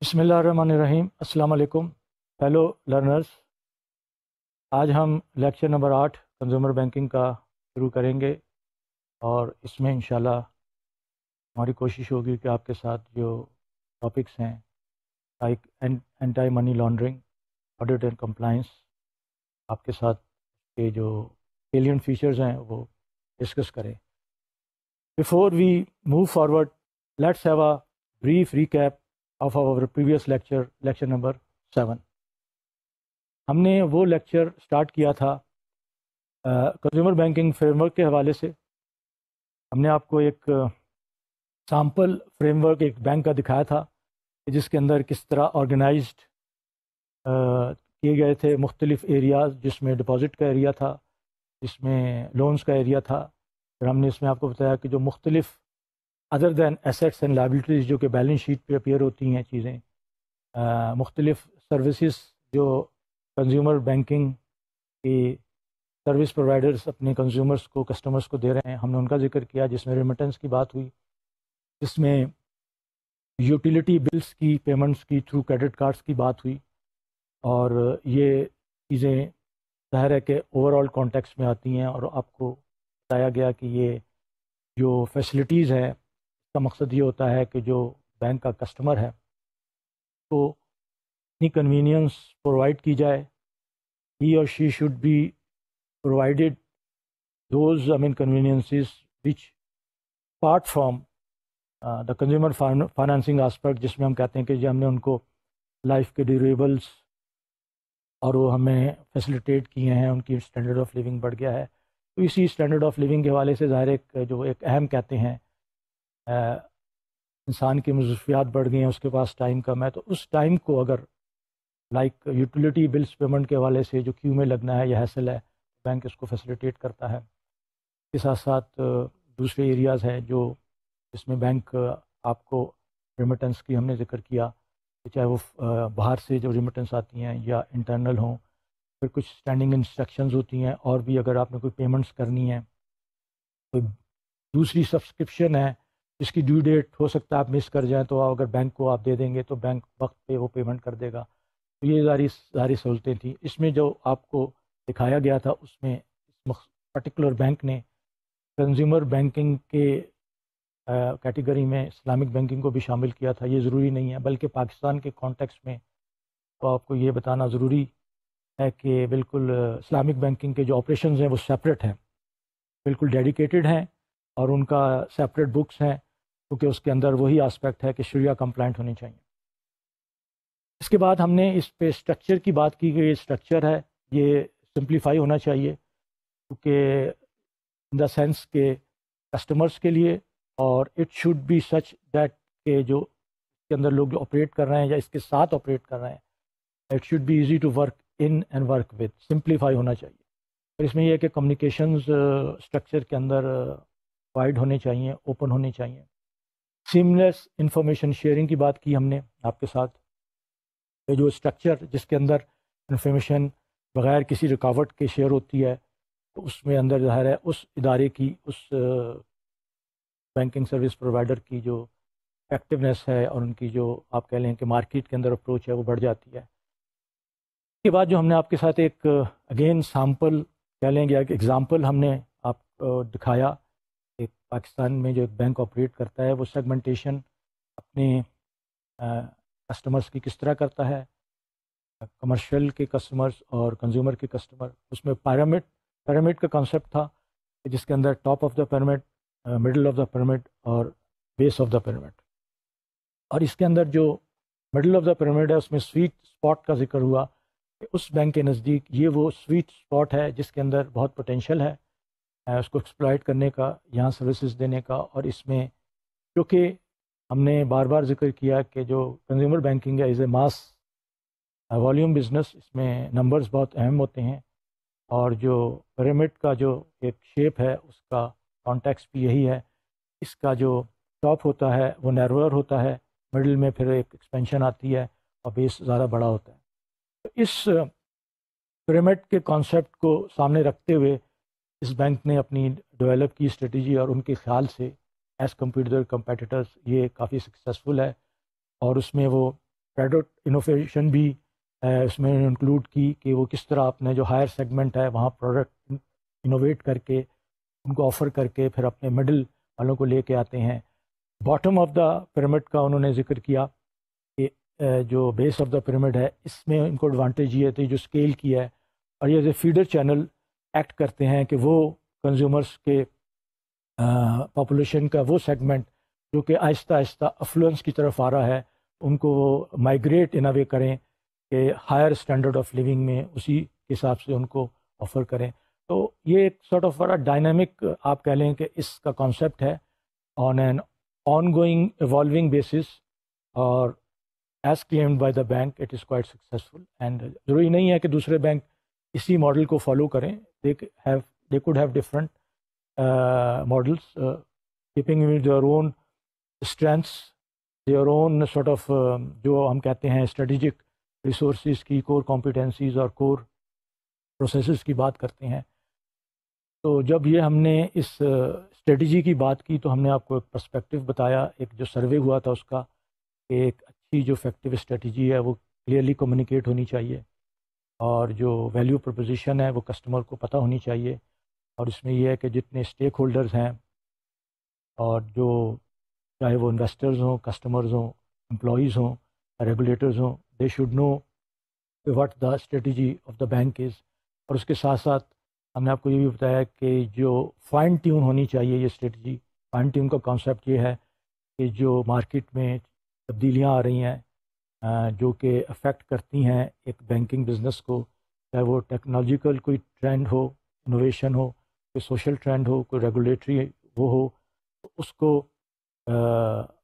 بسم اللہ الرحمن الرحیم۔ السلام علیکم فیلو لرنرز۔ آج ہم لیکچر نمبر 8 کنزیومر بینکنگ کا شروع کریں گے، اور اس میں انشاءاللہ ہماری کوشش ہوگی کہ آپ کے ساتھ جو ٹاپکس ہیں like anti money laundering, audit and compliance, آپ کے ساتھ کے جو سیلینٹ فیچرز ہیں وہ ڈسکس کریں۔ Before we move forward, let's have a brief recap of our previous lecture number 7۔ ہم نے وہ لیکچر سٹارٹ کیا تھا کنزیومر بینکنگ فریم ورک کے حوالے سے۔ ہم نے آپ کو ایک سیمپل فریم ورک ایک بینک کا دکھایا تھا جس کے اندر کس طرح آرگنائزڈ کیے گئے تھے مختلف ایریاز، جس میں ڈپازٹ کا ایریا تھا، جس میں لونز کا ایریا تھا۔ پھر ہم نے اس میں آپ کو بتایا کہ جو مختلف other than assets and liabilities جو کہ بیلنس شیٹ پہ اپیئر ہوتی ہیں چیزیں، مختلف سروسز جو کنزیومر بینکنگ کی سروس پرووائڈرز اپنے کنزیومرز کو، کسٹمرز کو دے رہے ہیں، ہم نے ان کا ذکر کیا، جس میں ریمیٹنس کی بات ہوئی، جس میں یوٹیلیٹی بلز کی پیمنٹس کی تھرو کریڈٹ کارڈز کی بات ہوئی، اور یہ چیزیں ظاہر ہے کہ اوور آل کانٹیکس میں آتی ہیں، اور آپ کو بتایا گیا کہ یہ جو فیسلٹیز ہیں کا مقصد یہ ہوتا ہے کہ جو بینک کا کسٹمر ہے تو اتنی کنوینئنس پرووائڈ کی جائے، ہی اور she should be provided those conveniences which part from the consumer financing aspect, جس میں ہم کہتے ہیں کہ جو ہم نے ان کو لائف کے ڈیوریبلس اور وہ ہمیں فیسیلیٹیٹ کیے ہیں، ان کی اسٹینڈرڈ آف لیونگ بڑھ گیا ہے۔ تو اسی اسٹینڈرڈ آف لیونگ کے حوالے سے ظاہر جو ایک اہم کہتے ہیں انسان کی مصروفیات بڑھ گئی ہیں، اس کے پاس ٹائم کم ہے، تو اس ٹائم کو اگر لائک یوٹیلیٹی بلز پیمنٹ کے حوالے سے جو کیو میں لگنا ہے یا حاصل ہے، بینک اس کو فیسیلیٹیٹ کرتا ہے۔ اس کے ساتھ ساتھ دوسرے ایریاز ہیں جو جس میں بینک آپ کو ریمیٹنس کی ہم نے ذکر کیا، کہ چاہے وہ باہر سے جو ریمیٹنس آتی ہیں یا انٹرنل ہوں، پھر کچھ اسٹینڈنگ انسٹرکشنز ہوتی ہیں، اور بھی اگر آپ نے کوئی پیمنٹس کرنی ہے، کوئی دوسری سبسکرپشن ہے جس کی ڈیو ڈیٹ ہو سکتا ہے آپ مس کر جائیں، تو اگر بینک کو آپ دے دیں گے تو بینک وقت پہ وہ پیمنٹ کر دے گا۔ تو یہ ساری سہولتیں تھیں۔ اس میں جو آپ کو دکھایا گیا تھا، اس میں پرٹیکولر بینک نے کنزیومر بینکنگ کے کیٹیگری میں اسلامک بینکنگ کو بھی شامل کیا تھا۔ یہ ضروری نہیں ہے، بلکہ پاکستان کے کانٹیکس میں تو آپ کو یہ بتانا ضروری ہے کہ بالکل اسلامک بینکنگ کے جو آپریشنز ہیں وہ سیپریٹ ہیں، بالکل ڈیڈیکیٹڈ ہیں، اور ان کا سیپریٹ بکس ہیں، کیونکہ اس کے اندر وہی آسپیکٹ ہے کہ شریعہ کمپلائنٹ ہونی چاہیے۔ اس کے بعد ہم نے اس پہ اسٹرکچر کی بات کی، کہ یہ اسٹرکچر ہے یہ سمپلیفائی ہونا چاہیے، کیونکہ ان دا سینس کہ کسٹمرز کے لیے، اور it should be such that کہ جو اس کے اندر لوگ جو آپریٹ کر رہے ہیں یا اس کے ساتھ آپریٹ کر رہے ہیں، it should be easy to work in and work with, simplify ہونا چاہیے۔ اور اس میں یہ ہے کہ کمیونیکیشنز اسٹرکچر کے اندر وائڈ ہونے چاہیے، اوپن ہونے چاہیے۔ سیملیس انفارمیشن شیئرنگ کی بات کی ہم نے آپ کے ساتھ، کہ جو اسٹرکچر جس کے اندر انفارمیشن بغیر کسی رکاوٹ کے شیئر ہوتی ہے، تو اس میں اندر ظاہر ہے اس ادارے کی، اس بینکنگ سروس پرووائڈر کی جو ایکٹیونیس ہے، اور ان کی جو آپ کہہ لیں کہ مارکیٹ کے اندر اپروچ ہے، وہ بڑھ جاتی ہے۔ اس کے بعد جو ہم نے آپ کے ساتھ ایک اگین سیمپل کہہ لیں گے، ایک ایگزامپل ہم نے آپ کو دکھایا، ایک پاکستان میں جو ایک بینک آپریٹ کرتا ہے، وہ سیگمنٹیشن اپنے کسٹمرز کی کس طرح کرتا ہے، کمرشل کے کسٹمرز اور کنزیومر کے کسٹمر۔ اس میں پیرامڈ کا کانسیپٹ تھا، جس کے اندر top of the pyramid, middle of the pyramid اور بیس آف دا پیرامڈ۔ اور اس کے اندر جو مڈل آف دا پیرامڈ ہے، اس میں سویٹ اسپاٹ کا ذکر ہوا، کہ اس بینک کے نزدیک یہ وہ سویٹ اسپاٹ ہے جس کے اندر بہت پوٹینشیل ہے اس کو ایکسپلائٹ کرنے کا، یہاں سروسز دینے کا۔ اور اس میں کیونکہ ہم نے بار بار ذکر کیا کہ جو کنزیومر بینکنگ ہے از اے ماس والیوم بزنس، اس میں نمبرز بہت اہم ہوتے ہیں، اور جو پیرامڈ کا جو ایک شیپ ہے اس کا کانٹیکس بھی یہی ہے۔ اس کا جو ٹاپ ہوتا ہے وہ نیروور ہوتا ہے، مڈل میں پھر ایک ایکسپینشن آتی ہے، اور بیس زیادہ بڑا ہوتا ہے۔ تو اس پیرامڈ کے کانسیپٹ کو سامنے رکھتے ہوئے اس بینک نے اپنی ڈیولپ کی اسٹریٹجی، اور ان کے خیال سے ایز کمپیئر ٹو کمپیٹیٹرز یہ کافی سکسیزفل ہے، اور اس میں وہ پروڈکٹ انوویشن بھی اس میں انکلوڈ کی کہ وہ کس طرح اپنے جو ہائر سیگمنٹ ہے وہاں پروڈکٹ انوویٹ کر کے ان کو آفر کر کے پھر اپنے مڈل والوں کو لے کے آتے ہیں. باٹم آف دا پیرامڈ کا انہوں نے ذکر کیا کہ جو بیس آف دا پیرامڈ ہے اس میں ان کو ایڈوانٹیج یہ تھی جو اسکیل کیا ہے اور یہ as a feeder channel act کرتے ہیں کہ وہ کنزیومرس کے پاپولیشن کا وہ سیگمنٹ جو کہ آہستہ آہستہ افلوئنس کی طرف آ رہا ہے ان کو وہ مائگریٹ ان اے وے کریں کہ ہائر اسٹینڈرڈ آف لیونگ میں اسی کے حساب سے ان کو آفر کریں. تو یہ ایک سارٹ آف بڑا ڈائنامک آپ کہہ لیں کہ اس کا کانسیپٹ ہے on an ongoing evolving basis اور as claimed by the bank it is quite successful. And ضروری نہیں ہے کہ دوسرے بینک اسی ماڈل کو فالو کریں. They could have different models keeping with their own strengths their own sort of جو ہم کہتے ہیں اسٹریٹجک ریسورسز کی کور کمپیٹنسیز اور کور پروسیسز کی بات کرتے ہیں. تو جب یہ ہم نے اس اسٹریٹجی کی بات کی تو ہم نے آپ کو ایک پرسپیکٹو بتایا ایک جو سروے ہوا تھا اس کا کہ ایک اچھی جو افیکٹو اسٹریٹجی ہے وہ کلیئرلی کمیونیکیٹ ہونی چاہیے اور جو ویلیو پروپوزیشن ہے وہ کسٹمر کو پتہ ہونی چاہیے. اور اس میں یہ ہے کہ جتنے اسٹیک ہولڈرز ہیں اور جو چاہے وہ انویسٹرز ہوں کسٹمرز ہوں امپلائیز ہوں ریگولیٹرز ہوں they should know what the strategy of the bank is. اور اس کے ساتھ ساتھ ہم نے آپ کو یہ بھی بتایا کہ جو فائن ٹیون ہونی چاہیے یہ اسٹریٹجی. فائن ٹیون کا کانسیپٹ یہ ہے کہ جو مارکیٹ میں تبدیلیاں آ رہی ہیں جو کہ افیکٹ کرتی ہیں ایک بینکنگ بزنس کو, چاہے وہ ٹیکنالوجیکل کوئی ٹرینڈ ہو انوویشن ہو کوئی سوشل ٹرینڈ ہو کوئی ریگولیٹری وہ ہو, تو اس کو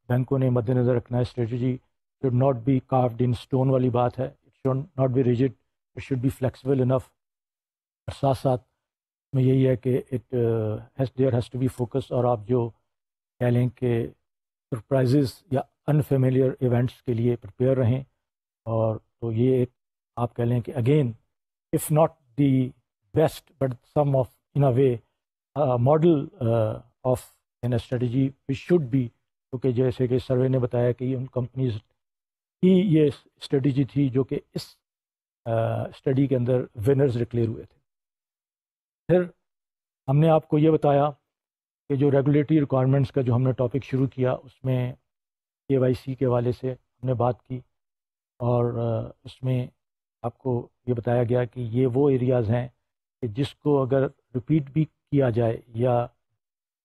بینکوں نے مد نظر رکھنا ہے. Strategy should not be carved in stone والی بات ہے. It should not be rigid, it should be flexible enough. اور ساتھ ساتھ میں یہی ہے کہ it there has to be focus. اور آپ جو کہہ لیں کہ سرپرائزز یا انفیملیئر ایونٹس کے لیے پریپیئر رہیں. اور تو یہ ایک آپ کہہ لیں کہ again if not the best but some of in a way model of an strategy which should be, کیونکہ جیسے کہ سروے نے بتایا کہ ان کمپنیز کی یہ اسٹریٹجی تھی جو کہ اس اسٹڈی کے اندر ونرز ڈکلیئر ہوئے تھے. پھر ہم نے آپ کو یہ بتایا کہ جو ریگولیٹری ریکوائرمنٹس کا جو ہم نے ٹاپک شروع کیا اس میں KYC کے حوالے سے ہم نے بات کی اور اس میں آپ کو یہ بتایا گیا کہ یہ وہ ایریاز ہیں کہ جس کو اگر ریپیٹ بھی کیا جائے یا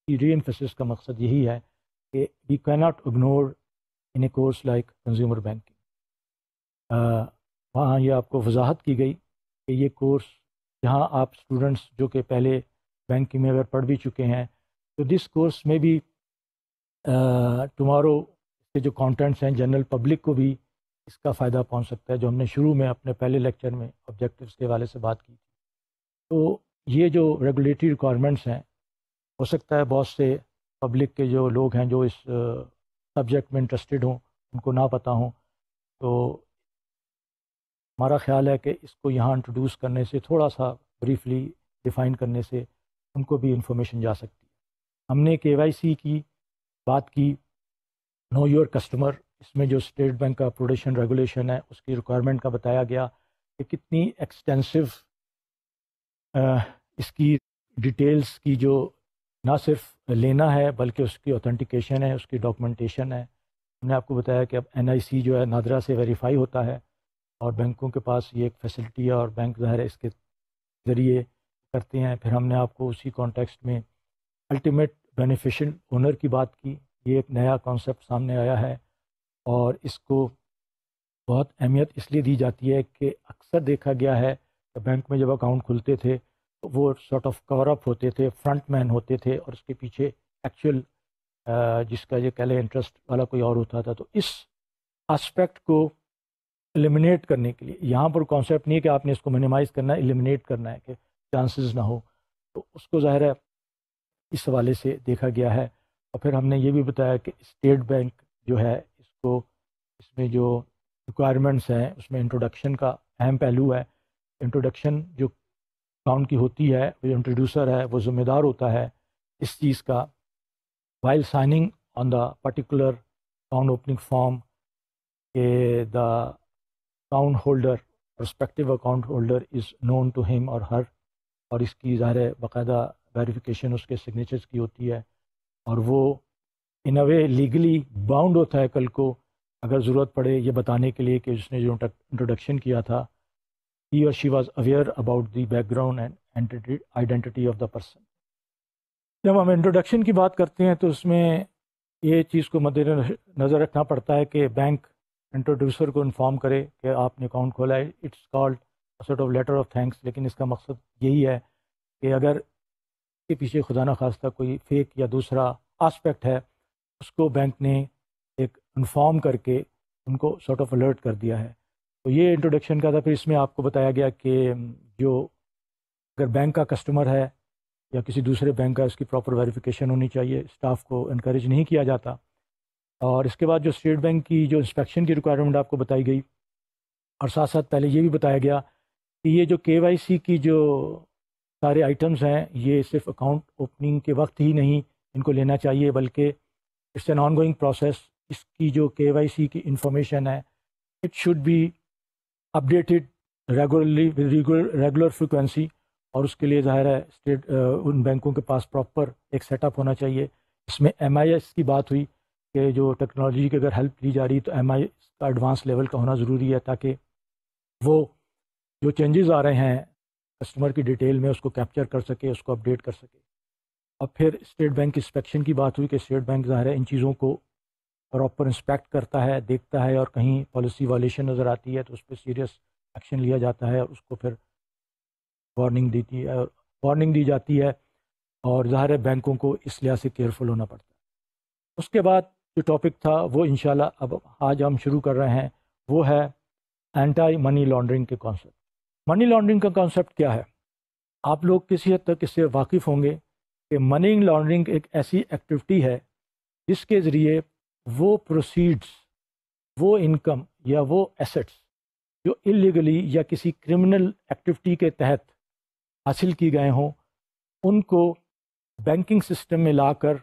ری انفیسس کا مقصد یہی ہے کہ وی کی not ignore in a course like consumer banking. وہاں یہ آپ کو وضاحت کی گئی کہ یہ کورس جہاں آپ اسٹوڈنٹس جو کہ پہلے بینکنگ میں اگر پڑھ بھی چکے ہیں تو دس کورس میں بھی ٹمارو کے جو کانٹینٹس ہیں جنرل پبلک کو بھی اس کا فائدہ پہنچ سکتا ہے, جو ہم نے شروع میں اپنے پہلے لیکچر میں آبجیکٹیوز کے حوالے سے بات کی. تو یہ جو ریگولیٹری ریکوائرمنٹس ہیں ہو سکتا ہے بہت سے پبلک کے جو لوگ ہیں جو اس سبجیکٹ میں انٹرسٹڈ ہوں ان کو نہ پتہ ہوں, تو ہمارا خیال ہے کہ اس کو یہاں انٹروڈیوس کرنے سے تھوڑا سا بریفلی ڈیفائن کرنے سے ان کو بھی انفارمیشن جا سکتی ہے. ہم نے KYC کی بات کی, نو یور کسٹمر, اس میں جو اسٹیٹ بینک کا پروڈیشن ریگولیشن ہے اس کی ریکوائرمنٹ کا بتایا گیا کہ کتنی ایکسٹینسو اس کی ڈیٹیلز کی جو نہ صرف لینا ہے بلکہ اس کی اوتھینٹیکیشن ہے, اس کی ڈاکومنٹیشن ہے. ہم نے آپ کو بتایا کہ اب NIC جو ہے نادرا سے ویریفائی ہوتا ہے اور بینکوں کے پاس یہ ایک فیسلٹی ہے اور بینک ظاہر ہے اس کے ذریعے کرتے ہیں. پھر ہم نے آپ کو اسی کانٹیکسٹ میں الٹیمیٹ بینیفیشل اونر کی بات کی. یہ ایک نیا کانسیپٹ سامنے آیا ہے اور اس کو بہت اہمیت اس لیے دی جاتی ہے کہ اکثر دیکھا گیا ہے کہ بینک میں جب اکاؤنٹ کھلتے تھے تو وہ سارٹ آف کور اپ ہوتے تھے, فرنٹ مین ہوتے تھے اور اس کے پیچھے ایکچوئل جس کا یہ کہہ لیں انٹرسٹ والا کوئی اور ہوتا تھا. تو اس اسپیکٹ کو ایلیمنیٹ کرنے کے لیے یہاں پر کانسیپٹ نہیں ہے کہ آپ نے اس کو منیمائز کرنا ہے, ایلیمنیٹ کرنا ہے کہ چانسز نہ ہو, تو اس کو ظاہر ہے اس حوالے سے دیکھا گیا ہے. اور پھر ہم نے یہ بھی بتایا کہ اسٹیٹ بینک جو ہے اس کو اس میں جو ریکوائرمنٹس ہیں اس میں انٹروڈکشن کا اہم پہلو ہے. انٹروڈکشن جو اکاؤنٹ کی ہوتی ہے, جو انٹروڈیوسر ہے وہ ذمہ دار ہوتا ہے اس چیز کا, while signing on the particular account opening form کہ the account holder perspective account holder is known to ہم اور ہر، اور اس کی ظاہر ہے باقاعدہ ویریفیکیشن اس کے سگنیچرز کی ہوتی ہے، اور وہ ان اے وے لیگلی باؤنڈ ہوتا ہے کل کو اگر ضرورت پڑے یہ بتانے کے لیے کہ اس نے جو انٹروڈکشن کیا تھا he or she was aware about the background and identity of the person۔ جب ہم انٹروڈکشن کی بات کرتے ہیں تو اس میں یہ چیز کو مد نظر رکھنا پڑتا ہے کہ بینک انٹروڈیوسر کو انفارم کرے کہ آپ نے اکاؤنٹ کھولا ہے، it's called sort of letter of thanks, لیکن اس کا مقصد یہی ہے کہ اگر اس کے پیچھے خدا نخواستہ کوئی فیک یا دوسرا آسپیکٹ ہے اس کو بینک نے ایک انفارم کر کے ان کو سارٹ آف الرٹ کر دیا ہے۔ تو یہ انٹروڈکشن کا تھا۔ پھر اس میں آپ کو بتایا گیا کہ جو اگر بینک کا کسٹمر ہے یا کسی دوسرے بینک کا، اس کی پراپر ویریفیکیشن ہونی چاہیے، اسٹاف کو انکریج نہیں کیا جاتا۔ اور اس کے بعد جو اسٹیٹ بینک کی جو انسپیکشن کی ریکوائرمنٹ آپ کو بتائی گئی، اور ساتھ ساتھ پہلے یہ بھی بتایا گیا کہ یہ جو KYC کی جو سارے آئٹمز ہیں یہ صرف اکاؤنٹ اوپننگ کے وقت ہی نہیں ان کو لینا چاہیے، بلکہ it's an ongoing process. اس کی جو KYC کی انفارمیشن ہے it should be updated regularly regular frequency, اور اس کے لیے ظاہر ہے ان بینکوں کے پاس پراپر ایک سیٹ اپ ہونا چاہیے۔ اس میں MIS کی بات ہوئی کہ جو ٹیکنالوجی کی اگر ہیلپ لی جا رہی تو MIS کا ایڈوانس لیول کا ہونا ضروری ہے، تاکہ وہ جو چینجز آ رہے ہیں کسٹمر کی ڈیٹیل میں اس کو کیپچر کر سکے، اس کو اپڈیٹ کر سکے۔ اب پھر اسٹیٹ بینک کی انسپیکشن کی بات ہوئی کہ اسٹیٹ بینک ظاہر ہے ان چیزوں کو پراپر انسپیکٹ کرتا ہے، دیکھتا ہے، اور کہیں پالیسی وائلیشن نظر آتی ہے تو اس پہ سیریس ایکشن لیا جاتا ہے، اور اس کو پھر وارننگ دی جاتی ہے، اور ظاہر ہے بینکوں کو اس لحاظ سے کیئرفل ہونا پڑتا ہے۔ اس کے بعد جو ٹاپک تھا وہ انشاءاللہ اب آج ہم شروع کر رہے ہیں، وہ ہے اینٹی منی لانڈرنگ کے کانسیپٹ۔ منی لانڈرنگ کا کانسیپٹ کیا ہے؟ آپ لوگ کسی حد تک اس سے واقف ہوں گے کہ منی لانڈرنگ ایک ایسی ایکٹیویٹی ہے جس کے ذریعے وہ پروسیڈز، وہ انکم یا وہ ایسٹس جو اللیگلی یا کسی کرمنل ایکٹیویٹی کے تحت حاصل کی گئے ہوں ان کو بینکنگ سسٹم میں لا کر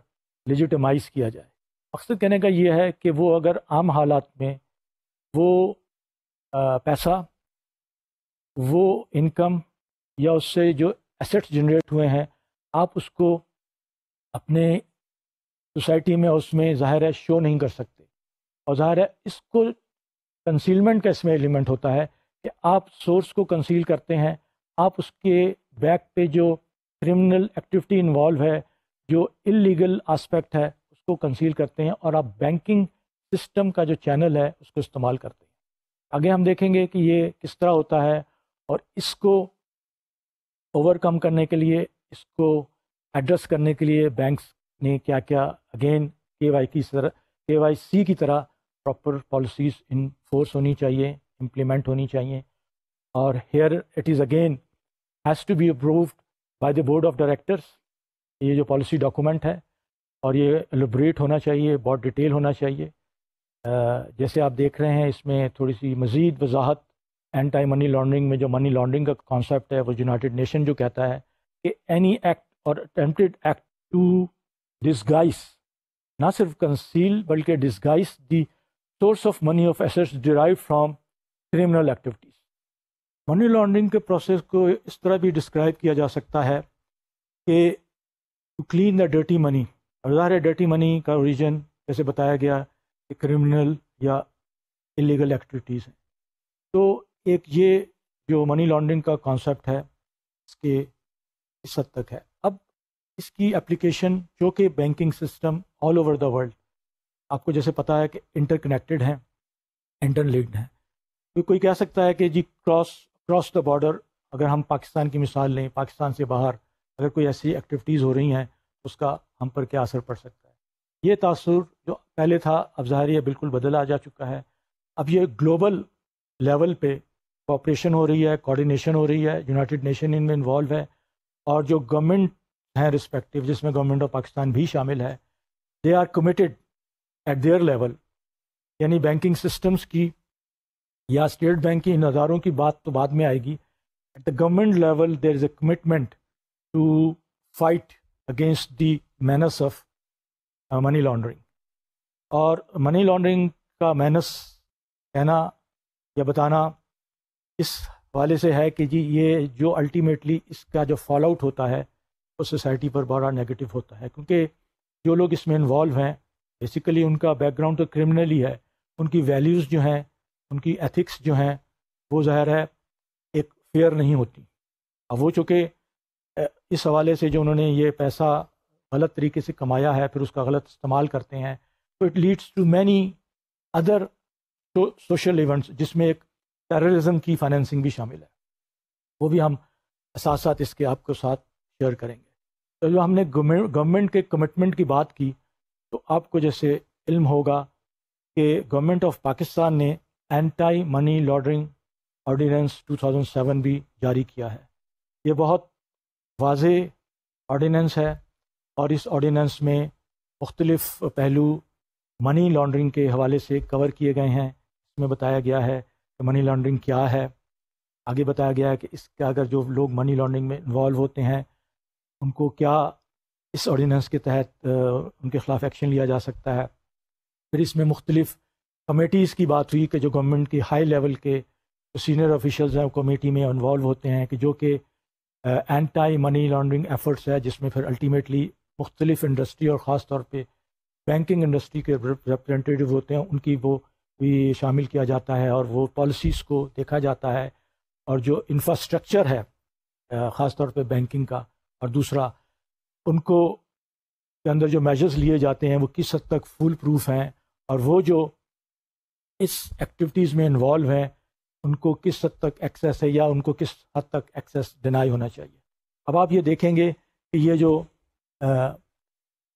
لیجیٹمائز کیا جائے۔ مقصد کہنے کا یہ ہے کہ وہ اگر عام حالات میں وہ پیسہ، وہ انکم یا اس سے جو ایسٹس جنریٹ ہوئے ہیں، آپ اس کو اپنے سوسائٹی میں اس میں ظاہر ہے شو نہیں کر سکتے، اور ظاہر ہے اس کو کنسیلمنٹ کا اس میں ایلیمنٹ ہوتا ہے کہ آپ سورس کو کنسیل کرتے ہیں، آپ اس کے بیک پہ جو کرمنل ایکٹیویٹی انوالو ہے، جو اللیگل آسپیکٹ ہے اس کو کنسیل کرتے ہیں، اور آپ بینکنگ سسٹم کا جو چینل ہے اس کو استعمال کرتے ہیں۔ آگے ہم دیکھیں گے کہ یہ کس طرح ہوتا ہے، اور اس کو اوور کم کرنے کے لیے، اس کو ایڈریس کرنے کے لیے بینکس نے کیا کیا اگین KYC کی طرح پراپر پالیسیز ان فورس ہونی چاہیے، امپلیمنٹ ہونی چاہیے، اور here it is again has to be approved by the board of directors. یہ جو پالیسی ڈاکومنٹ ہے اور یہ ایلیبریٹ ہونا چاہیے، بہت ڈیٹیل ہونا چاہیے۔ جیسے آپ دیکھ رہے ہیں اس میں تھوڑی سی مزید وضاحت اینٹی منی لانڈرنگ میں، جو منی لانڈرنگ کا کانسیپٹ ہے وہ یونائٹڈ نیشن جو کہتا ہے کہ اینی ایکٹ اور اٹمپٹڈ ایکٹ ٹو ڈسگائز، نہ صرف کنسیل بلکہ disguise the source of money of assets derive from criminal activities. Money laundering کے پروسیس کو اس طرح بھی ڈسکرائب کیا جا سکتا ہے کہ ٹو کلین دا ڈرٹی منی، اور ظاہر ہے ڈرٹی منی کا اوریجن جیسے بتایا گیا کہ کرمنل یا اللیگل ایکٹیویٹیز ہیں۔ تو ایک یہ جو منی لانڈرنگ کا کانسیپٹ ہے اس کے اس حد تک ہے۔ اب اس کی اپلیکیشن جو کہ banking system all over the world, آپ کو جیسے پتہ ہے کہ انٹر کنیکٹڈ ہیں، انٹر لنکڈ ہیں۔ تو کوئی کہہ سکتا ہے کہ جی کراس دا بارڈر، اگر ہم پاکستان کی مثال لیں، پاکستان سے باہر اگر کوئی ایسی ایکٹیویٹیز ہو رہی ہیں اس کا ہم پر کیا اثر پڑ سکتا ہے۔ یہ تاثر جو پہلے تھا اب ظاہر ہے بالکل بدل جا چکا ہے۔ اب یہ گلوبل لیول پہ کوآپریشن ہو رہی ہے، کوآرڈینیشن ہو رہی ہے، یونائٹڈ نیشن ان میں انوالو ہے، اور جو گورنمنٹ ہیں رسپیکٹیو، جس میں گورنمنٹ آف پاکستان بھی شامل ہے، they are committed at their level, یعنی بینکنگ سسٹمز کی یا اسٹیٹ بینک کی ان اداروں کی بات تو بعد میں آئے گی۔ At the government level there is a commitment to fight against the menace of money laundering, اور منی لانڈرنگ کا مینس کہنا یا بتانا اس حوالے سے ہے کہ جی یہ جو الٹیمیٹلی اس کا جو فال آؤٹ ہوتا ہے وہ سوسائٹی پر بڑا نیگیٹو ہوتا ہے، کیونکہ جو لوگ اس میں انوالو ہیں بیسیکلی ان کا بیک گراؤنڈ تو کرمنل ہی ہے، ان کی ویلیوز جو ہیں، ان کی ایتھکس جو ہیں وہ ظاہر ہے ایک فیئر نہیں ہوتی۔ اب وہ چونکہ اس حوالے سے جو انہوں نے یہ پیسہ غلط طریقے سے کمایا ہے پھر اس کا غلط استعمال کرتے ہیں، تو it leads to many other social events, جس میں ایک ٹیررزم کی فائنینسنگ بھی شامل ہے، وہ بھی ہم ساتھ ساتھ اس کے آپ کو ساتھ شیئر کریں گے۔ تو جو ہم نے گورنمنٹ کے کمٹمنٹ کی بات کی، تو آپ کو جیسے علم ہوگا کہ گورنمنٹ آف پاکستان نے اینٹی منی لانڈرنگ آرڈیننس 2007 بھی جاری کیا ہے۔ یہ بہت واضح آرڈیننس ہے، اور اس آرڈیننس میں مختلف پہلو منی لانڈرنگ کے حوالے سے کور کیے گئے ہیں۔ اس میں بتایا گیا ہے کہ منی لانڈرنگ کیا ہے، آگے بتایا گیا ہے کہ اس کا اگر جو لوگ منی لانڈرنگ میں انوالو ہوتے ہیں ان کو کیا اس آرڈیننس کے تحت ان کے خلاف ایکشن لیا جا سکتا ہے۔ پھر اس میں مختلف کمیٹیز کی بات ہوئی کہ جو گورنمنٹ کی ہائی لیول کے سینئر آفیشلز ہیں وہ کمیٹی میں انوالو ہوتے ہیں، کہ جو کہ اینٹی منی لانڈرنگ ایفرٹس ہے، جس میں پھر الٹیمیٹلی مختلف انڈسٹری اور خاص طور پہ بینکنگ انڈسٹری کے ریپرزینٹیو ہوتے ہیں، ان کی وہ بھی شامل کیا جاتا ہے، اور وہ پالیسیز کو دیکھا جاتا ہے، اور جو انفراسٹرکچر ہے خاص طور پہ بینکنگ کا، اور دوسرا ان کو کے اندر جو میجرز لیے جاتے ہیں وہ کس حد تک فول پروف ہیں، اور وہ جو اس ایکٹیویٹیز میں انوالو ہیں ان کو کس حد تک ایکسیس ہے، یا ان کو کس حد تک ایکسیس ڈینائی ہونا چاہیے۔ اب آپ یہ دیکھیں گے کہ یہ جو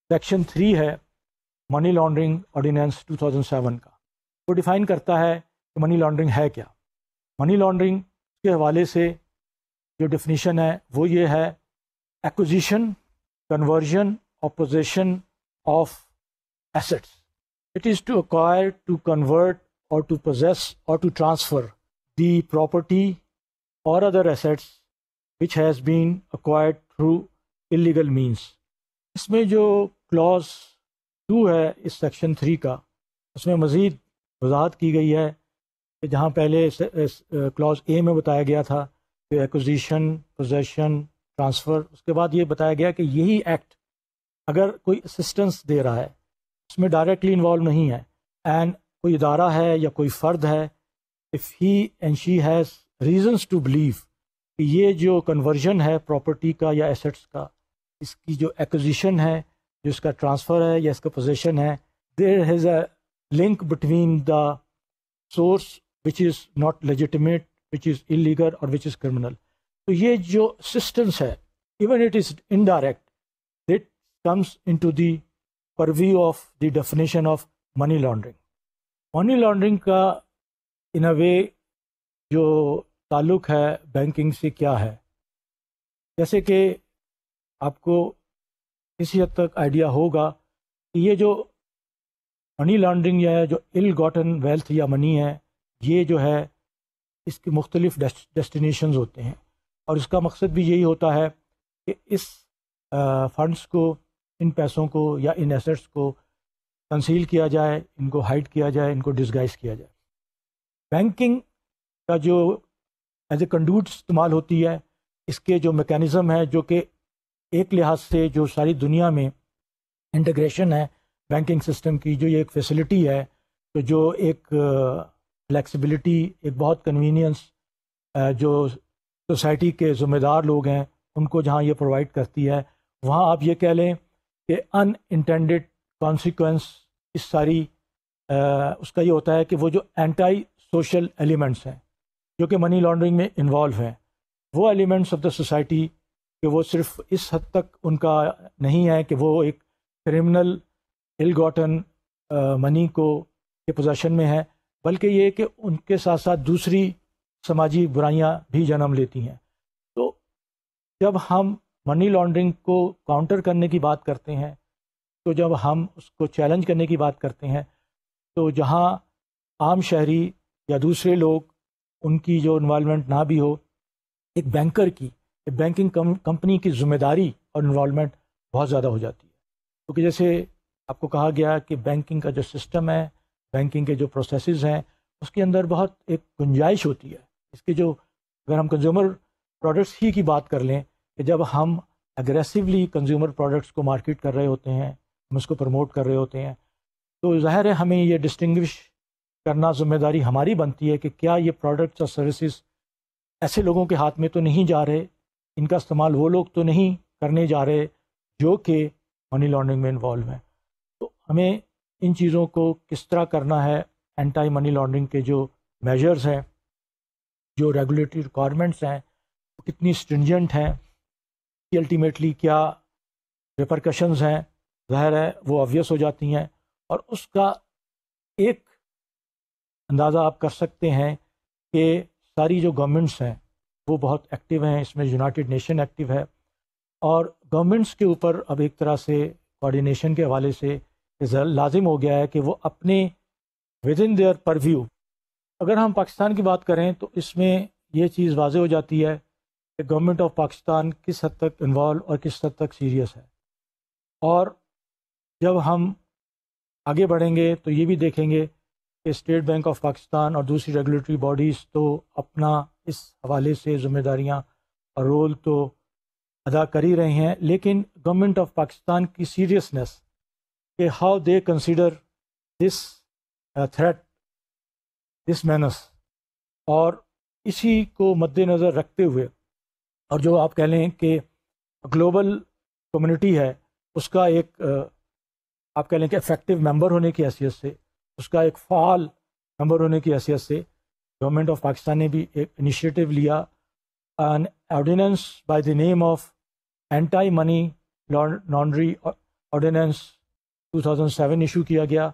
سیکشن 3 ہے منی لانڈرنگ آرڈیننس 2007 کا، وہ ڈیفائن کرتا ہے کہ منی لانڈرنگ ہے کیا۔ منی لانڈرنگ کے حوالے سے جو ڈیفینیشن ہے وہ یہ ہے: ایکوزیشن، کنورژن اور position of assets. It is to acquire, to convert or to possess or to transfer the property or other assets which has been acquired through illegal means۔ اس میں جو کلاز 2 ہے اس section 3 کا، اس میں مزید وضاحت کی گئی ہے کہ جہاں پہلے کلاز اے میں بتایا گیا تھا کہ ایکوزیشن، پوزیشن، ٹرانسفر، اس کے بعد یہ بتایا گیا کہ یہی ایکٹ اگر کوئی اسسٹنس دے رہا ہے، اس میں ڈائریکٹلی انوالو نہیں ہے، اینڈ کوئی ادارہ ہے یا کوئی فرد ہے، if he and she has reasons to believe کہ یہ جو کنورژن ہے پراپرٹی کا یا ایسٹس کا، اس کی جو ایکوزیشن ہے، جو اس کا ٹرانسفر ہے یا اس کا پوزیشن ہے، there has a link between the source which is not legitimate, which is illegal اور وچ از کرمنل۔ تو یہ جو سسٹنس ہے، even it is indirect, it comes into the purview of the definition of money laundering. Money laundering کا ان a وے جو تعلق ہے banking سے کیا ہے، جیسے کہ آپ کو کسی حد تک آئیڈیا ہوگا کہ یہ جو منی لانڈرنگ یا جو ill gotten wealth یا منی ہے، یہ جو ہے اس کی مختلف ڈیسٹینیشنز ہوتے ہیں، اور اس کا مقصد بھی یہی ہوتا ہے کہ اس فنڈس کو، ان پیسوں کو یا ان ایسٹس کو کنسیل کیا جائے، ان کو ہائڈ کیا جائے، ان کو ڈسگائز کیا جائے۔ بینکنگ کا جو ایز اے کنڈوٹ استعمال ہوتی ہے، اس کے جو میکینزم ہے، جو کہ ایک لحاظ سے جو ساری دنیا میں انٹیگریشن ہے بینکنگ سسٹم کی، جو یہ ایک فیسلٹی ہے، تو جو ایک فلیکسیبلٹی، ایک بہت کنوینئنس جو سوسائٹی کے ذمہ دار لوگ ہیں ان کو جہاں یہ پرووائڈ کرتی ہے، وہاں آپ یہ کہہ لیں کہ ان انٹینڈیڈ کانسیکوینس اس ساری اس کا یہ ہوتا ہے کہ وہ جو اینٹائی سوشل ایلیمنٹس ہیں جو کہ منی لانڈرنگ میں انوالو ہیں، وہ ایلیمنٹس آف دا سوسائٹی، کہ وہ صرف اس حد تک ان کا نہیں ہے کہ وہ ایک کرمنل ill gotten منی کو کے پوزیشن میں ہے، بلکہ یہ کہ ان کے ساتھ ساتھ دوسری سماجی برائیاں بھی جنم لیتی ہیں۔ تو جب ہم منی لانڈرنگ کو کاؤنٹر کرنے کی بات کرتے ہیں، تو جب ہم اس کو چیلنج کرنے کی بات کرتے ہیں، تو جہاں عام شہری یا دوسرے لوگ ان کی جو انوالومنٹ نہ بھی ہو، ایک بینکر کی، ایک بینکنگ کمپنی کی ذمہ داری اور انوالومنٹ بہت زیادہ ہو جاتی ہے، کیونکہ جیسے آپ کو کہا گیا کہ بینکنگ کا جو سسٹم ہے، بینکنگ کے جو پروسیسز ہیں، اس کے اندر بہت ایک گنجائش ہوتی ہے اس کے جو، اگر ہم کنزیومر پروڈکٹس ہی کی بات کر لیں کہ جب ہم اگریسولی کنزیومر پروڈکٹس کو مارکیٹ کر رہے ہوتے ہیں، ہم اس کو پروموٹ کر رہے ہوتے ہیں، تو ظاہر ہے ہمیں یہ ڈسٹنگوش کرنا ذمہ داری ہماری بنتی ہے کہ کیا یہ پروڈکٹس اور سروسز ایسے لوگوں کے ہاتھ میں تو نہیں جا رہے، ان کا استعمال وہ لوگ تو نہیں کرنے جا رہے جو کہ منی لانڈرنگ میں انوالو ہیں۔ تو ہمیں ان چیزوں کو کس طرح کرنا ہے، اینٹائی منی لانڈرنگ کے جو میجرز ہیں، جو ریگولیٹری ریکوائرمنٹس ہیں، وہ کتنی اسٹرنجنٹ ہیں، کہ الٹیمیٹلی کیا ریپرکشنز ہیں، ظاہر ہے وہ آبویس ہو جاتی ہیں۔ اور اس کا ایک اندازہ آپ کر سکتے ہیں کہ ساری جو گورنمنٹس ہیں وہ بہت ایکٹیو ہیں اس میں، یونائٹڈ نیشن ایکٹیو ہے، اور گورنمنٹس کے اوپر اب ایک طرح سے کوآرڈینیشن کے حوالے سے لازم ہو گیا ہے کہ وہ اپنے ود ان دیئر پرویو، اگر ہم پاکستان کی بات کریں تو اس میں یہ چیز واضح ہو جاتی ہے کہ گورنمنٹ آف پاکستان کس حد تک انوالو اور کس حد تک سیریس ہے۔ اور جب ہم آگے بڑھیں گے تو یہ بھی دیکھیں گے کہ اسٹیٹ بینک آف پاکستان اور دوسری ریگولیٹری باڈیز تو اپنا اس حوالے سے ذمہ داریاں اور رول تو ادا کر ہی رہے ہیں، لیکن گورنمنٹ آف پاکستان کی سیریسنس کہ how they consider this threat, this means, اور اسی کو مد نظر رکھتے ہوئے، اور جو آپ کہہ لیں کہ گلوبل کمیونٹی ہے اس کا ایک آپ کہہ لیں کہ افیکٹو ممبر ہونے کی حیثیت سے، اس کا ایک فعال ممبر ہونے کی حیثیت سے گورنمنٹ آف پاکستان نے بھی ایک انیشیٹو لیا، an ordinance by the name of Anti-Money Laundering Ordinance 2007 issue کیا گیا،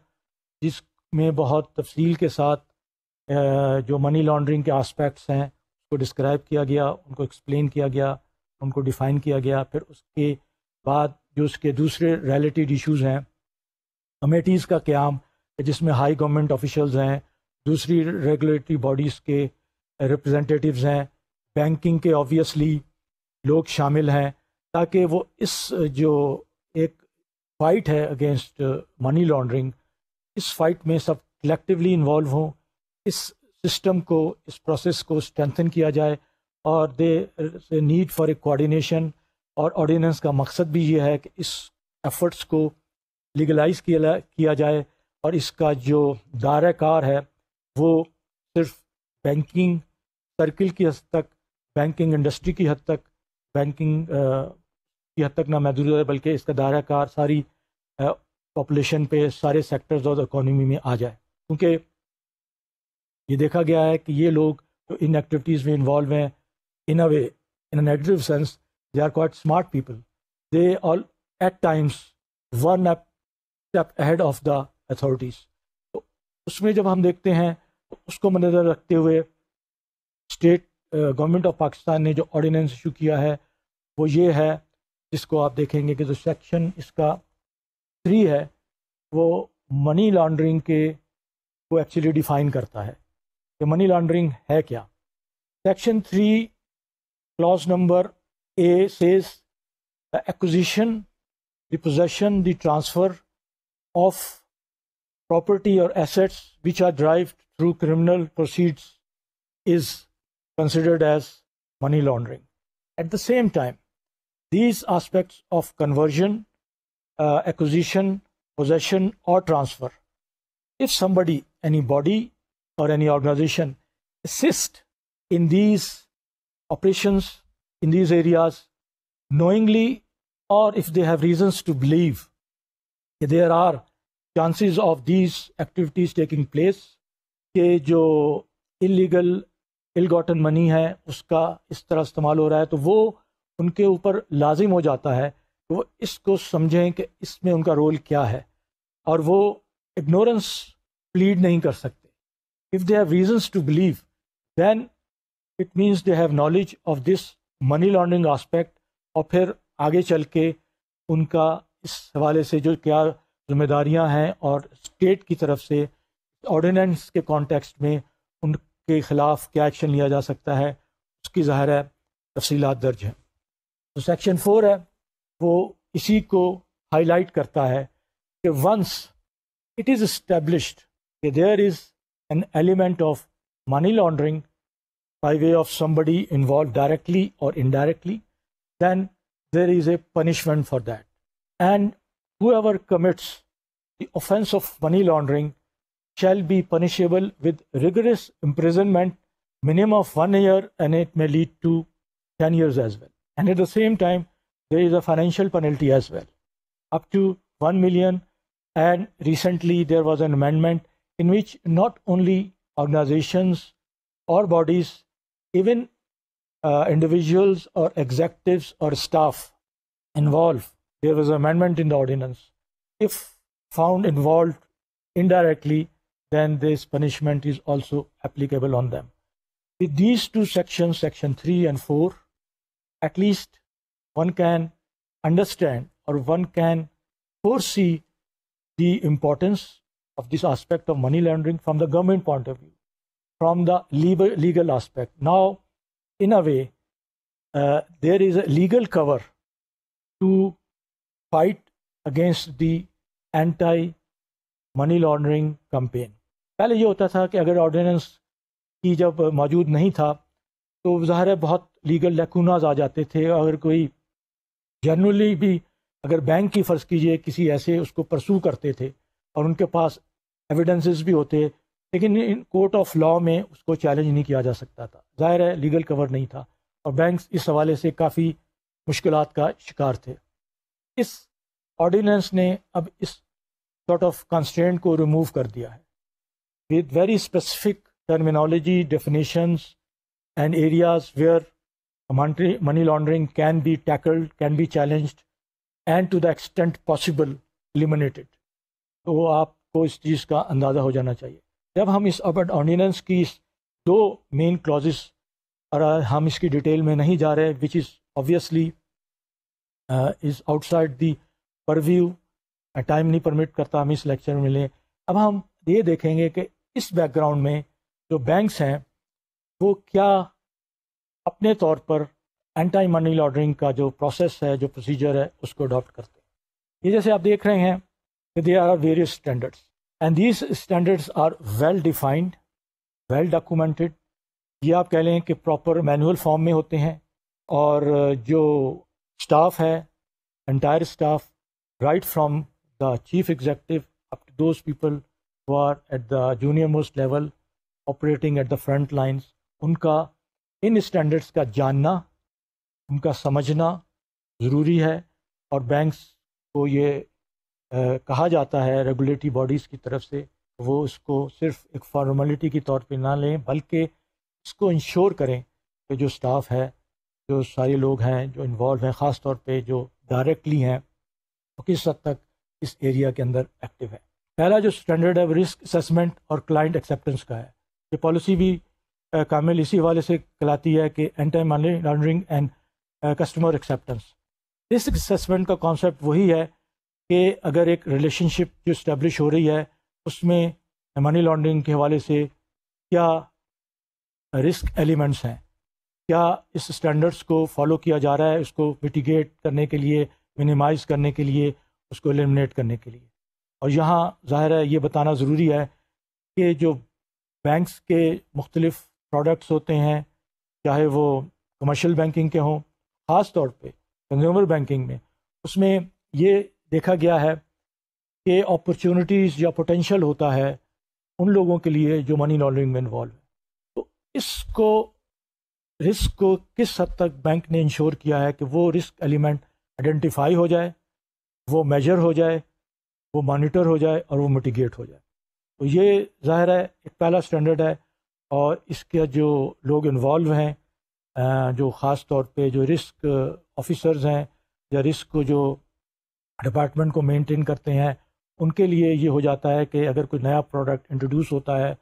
جس میں بہت تفصیل کے ساتھ جو منی لانڈرنگ کے آسپیکٹس ہیں اس کو ڈسکرائب کیا گیا، ان کو ایکسپلین کیا گیا، ان کو ڈیفائن کیا گیا۔ پھر اس کے بعد جو اس کے دوسرے ریلیٹڈ ایشوز ہیں، کمیٹیز کا قیام جس میں ہائی گورنمنٹ آفیشلز ہیں، دوسری ریگولیٹری باڈیز کے ریپرزنٹیٹیوز ہیں، بینکنگ کے آبویسلی لوگ شامل ہیں، تاکہ وہ اس جو ایک فائٹ ہے اگینسٹ منی لانڈرنگ، اس فائٹ میں سب کلیکٹیولی انوالو ہوں، اس سسٹم کو، اس پروسیس کو اسٹرینتھن کیا جائے، اور they need for a coordination. اور آرڈیننس کا مقصد بھی یہ ہے کہ اس ایفرٹس کو لیگلائز کیا جائے، اور اس کا جو دائرہ کار ہے وہ صرف بینکنگ سرکل کی حد تک، بینکنگ انڈسٹری کی حد تک، بینکنگ کی حد تک نہ محدود ہے، بلکہ اس کا دائرہ کار ساری پاپولیشن پہ، سارے سیکٹرز اور اکانومی میں آ جائے، کیونکہ یہ دیکھا گیا ہے کہ یہ لوگ جو ان ایکٹیویٹیز میں انوالو ہیں، in a way, in a negative sense, they are quite smart people, they all at times one step ahead of the authorities. تو اس میں جب ہم دیکھتے ہیں تو اس کو مدنظر رکھتے ہوئے اسٹیٹ گورنمنٹ آف پاکستان نے جو آرڈیننس ایشو کیا ہے وہ یہ ہے، جس کو آپ دیکھیں گے کہ جو سیکشن اس کا 3 ہے وہ منی لانڈرنگ کے کو ایکچولی ڈیفائن کرتا ہے کہ منی لانڈرنگ ہے کیا۔ Section 3 clause number A says the acquisition, the possession, the transfer of property or assets which are derived through criminal proceeds is considered as money laundering. At the same time, these aspects of conversion, acquisition, possession or transfer, if somebody, any body or any organization assist in these operations, in these areas, knowingly or if they have reasons to believe that there are chances of these activities taking place, کہ جو illegal ill-gotten money ہے اس کا اس طرح استعمال ہو رہا ہے، تو وہ ان کے اوپر لازم ہو جاتا ہے کہ وہ اس کو سمجھیں کہ اس میں ان کا رول کیا ہے، اور وہ اگنورنس پلیڈ نہیں کر سکتے۔ If they have reasons to believe, then it means they have knowledge of this money laundering aspect, اور پھر آگے چل کے ان کا اس حوالے سے جو کیا ذمہ داریاں ہیں، اور اسٹیٹ کی طرف سے آرڈیننس کے کانٹیکسٹ میں ان کے خلاف کیا ایکشن لیا جا سکتا ہے، اس کی ظاہر ہے تفصیلات درج ہیں۔ تو سیکشن 4 ہے وہ اسی کو ہائی لائٹ کرتا ہے کہ ونس اٹ از اسٹیبلشڈ کہ دیر از an element of money laundering by way of somebody involved directly or indirectly, then there is a punishment for that. And whoever commits the offense of money laundering shall be punishable with rigorous imprisonment, minimum of 1 year, and it may lead to 10 years as well. And at the same time, there is a financial penalty as well, up to 1 million. And recently there was an amendment in which not only organizations or bodies, even individuals or executives or staff involved, there was an amendment in the ordinance. If found involved indirectly, then this punishment is also applicable on them. With these two sections, section 3 and 4, at least one can understand or one can foresee the importance of this aspect of money laundering from the government point of view, from the legal aspect. Now, in a way, there is a legal cover to fight against the anti-money laundering campaign. پہلے یہ ہوتا تھا کہ اگر ordinance کی جب موجود نہیں تھا تو ظاہر ہے بہت لیگل لیکوناز آ جاتے تھے. اگر کوئی جنرلی بھی اگر بینک کی فرض کیجئے کسی ایسے اس کو پرسو کرتے تھے اور ان کے پاس ایویڈنسز بھی ہوتے، لیکن ان کورٹ آف لاء میں اس کو چیلنج نہیں کیا جا سکتا تھا. ظاہر ہے لیگل کور نہیں تھا اور بینکس اس حوالے سے کافی مشکلات کا شکار تھے. اس آرڈیننس نے اب اس سارٹ آف کنسٹرینٹ کو ریموو کر دیا ہے with very specific terminology, definitions and areas where money laundering can be tackled, can be challenged and to the extent possible eliminated. تو آپ کو اس چیز کا اندازہ ہو جانا چاہیے. جب ہم اس آرڈیننس کی اس دو مین کلازز، اور ہم اس کی ڈیٹیل میں نہیں جا رہے which is obviously is outside the purview، time نہیں پرمٹ کرتا ہم اس لیکچر میں لیں. اب ہم یہ دیکھیں گے کہ اس بیک گراؤنڈ میں جو بینکس ہیں وہ کیا اپنے طور پر اینٹی منی لانڈرنگ کا جو پروسیس ہے، جو پروسیجر ہے، اس کو اڈاپٹ کرتے ہیں. یہ جیسے آپ دیکھ رہے ہیں کہ there are various standards and these standards are well defined, well documented. یہ آپ کہہ لیں کہ پراپر مینول فارم میں ہوتے ہیں، اور جو اسٹاف ہے، entire staff right from the chief executive up to those people who are at the junior most level operating at the front lines، ان کا ان اسٹینڈرڈس کا جاننا، ان کا سمجھنا ضروری ہے. اور بینکس کو یہ کہا جاتا ہے ریگولیٹری باڈیز کی طرف سے وہ اس کو صرف ایک فارمیلٹی کے طور پہ نہ لیں، بلکہ اس کو انشور کریں کہ جو اسٹاف ہے، جو سارے لوگ ہیں جو انوالو ہیں، خاص طور پہ جو ڈائریکٹلی ہیں، وہ کس حد تک اس ایریا کے اندر ایکٹیو ہے. پہلا جو اسٹینڈرڈ ہے وہ رسک اسیسمنٹ اور کلائنٹ ایکسیپٹنس کا ہے. یہ پالیسی بھی کامل اسی حوالے سے کہلاتی ہے کہ anti money laundering and customer acceptance. Risk assessment کا کانسیپٹ وہی ہے کہ اگر ایک ریلیشن شپ جو اسٹیبلش ہو رہی ہے اس میں منی لانڈرنگ کے حوالے سے کیا رسک ایلیمنٹس ہیں، کیا اس اسٹینڈرڈس کو فالو کیا جا رہا ہے، اس کو میٹیگیٹ کرنے کے لیے، منیمائز کرنے کے لیے، اس کو ایلیمنیٹ کرنے کے لیے. اور یہاں ظاہر ہے یہ بتانا ضروری ہے کہ جو بینکس کے مختلف پروڈکٹس ہوتے ہیں، چاہے وہ کمرشل بینکنگ کے ہوں، خاص طور پہ کنزیومر بینکنگ میں، اس میں یہ دیکھا گیا ہے کہ اپرچونٹیز یا پوٹینشیل ہوتا ہے ان لوگوں کے لیے جو منی لانڈرنگ میں انوالو ہے. تو اس کو رسک کو کس حد تک بینک نے انشور کیا ہے کہ وہ رسک ایلیمنٹ آئیڈینٹیفائی ہو جائے، وہ میجر ہو جائے، وہ مانیٹر ہو جائے اور وہ میٹیگیٹ ہو جائے. تو یہ ظاہر ہے ایک پہلا اسٹینڈرڈ ہے. اور اس کے جو لوگ انوالو ہیں، جو خاص طور پہ جو رسک آفیسرز ہیں یا رسک کو جو ڈپارٹمنٹ کو مینٹین کرتے ہیں، ان کے لیے یہ ہو جاتا ہے کہ اگر کوئی نیا پروڈکٹ انٹروڈیوس ہوتا ہے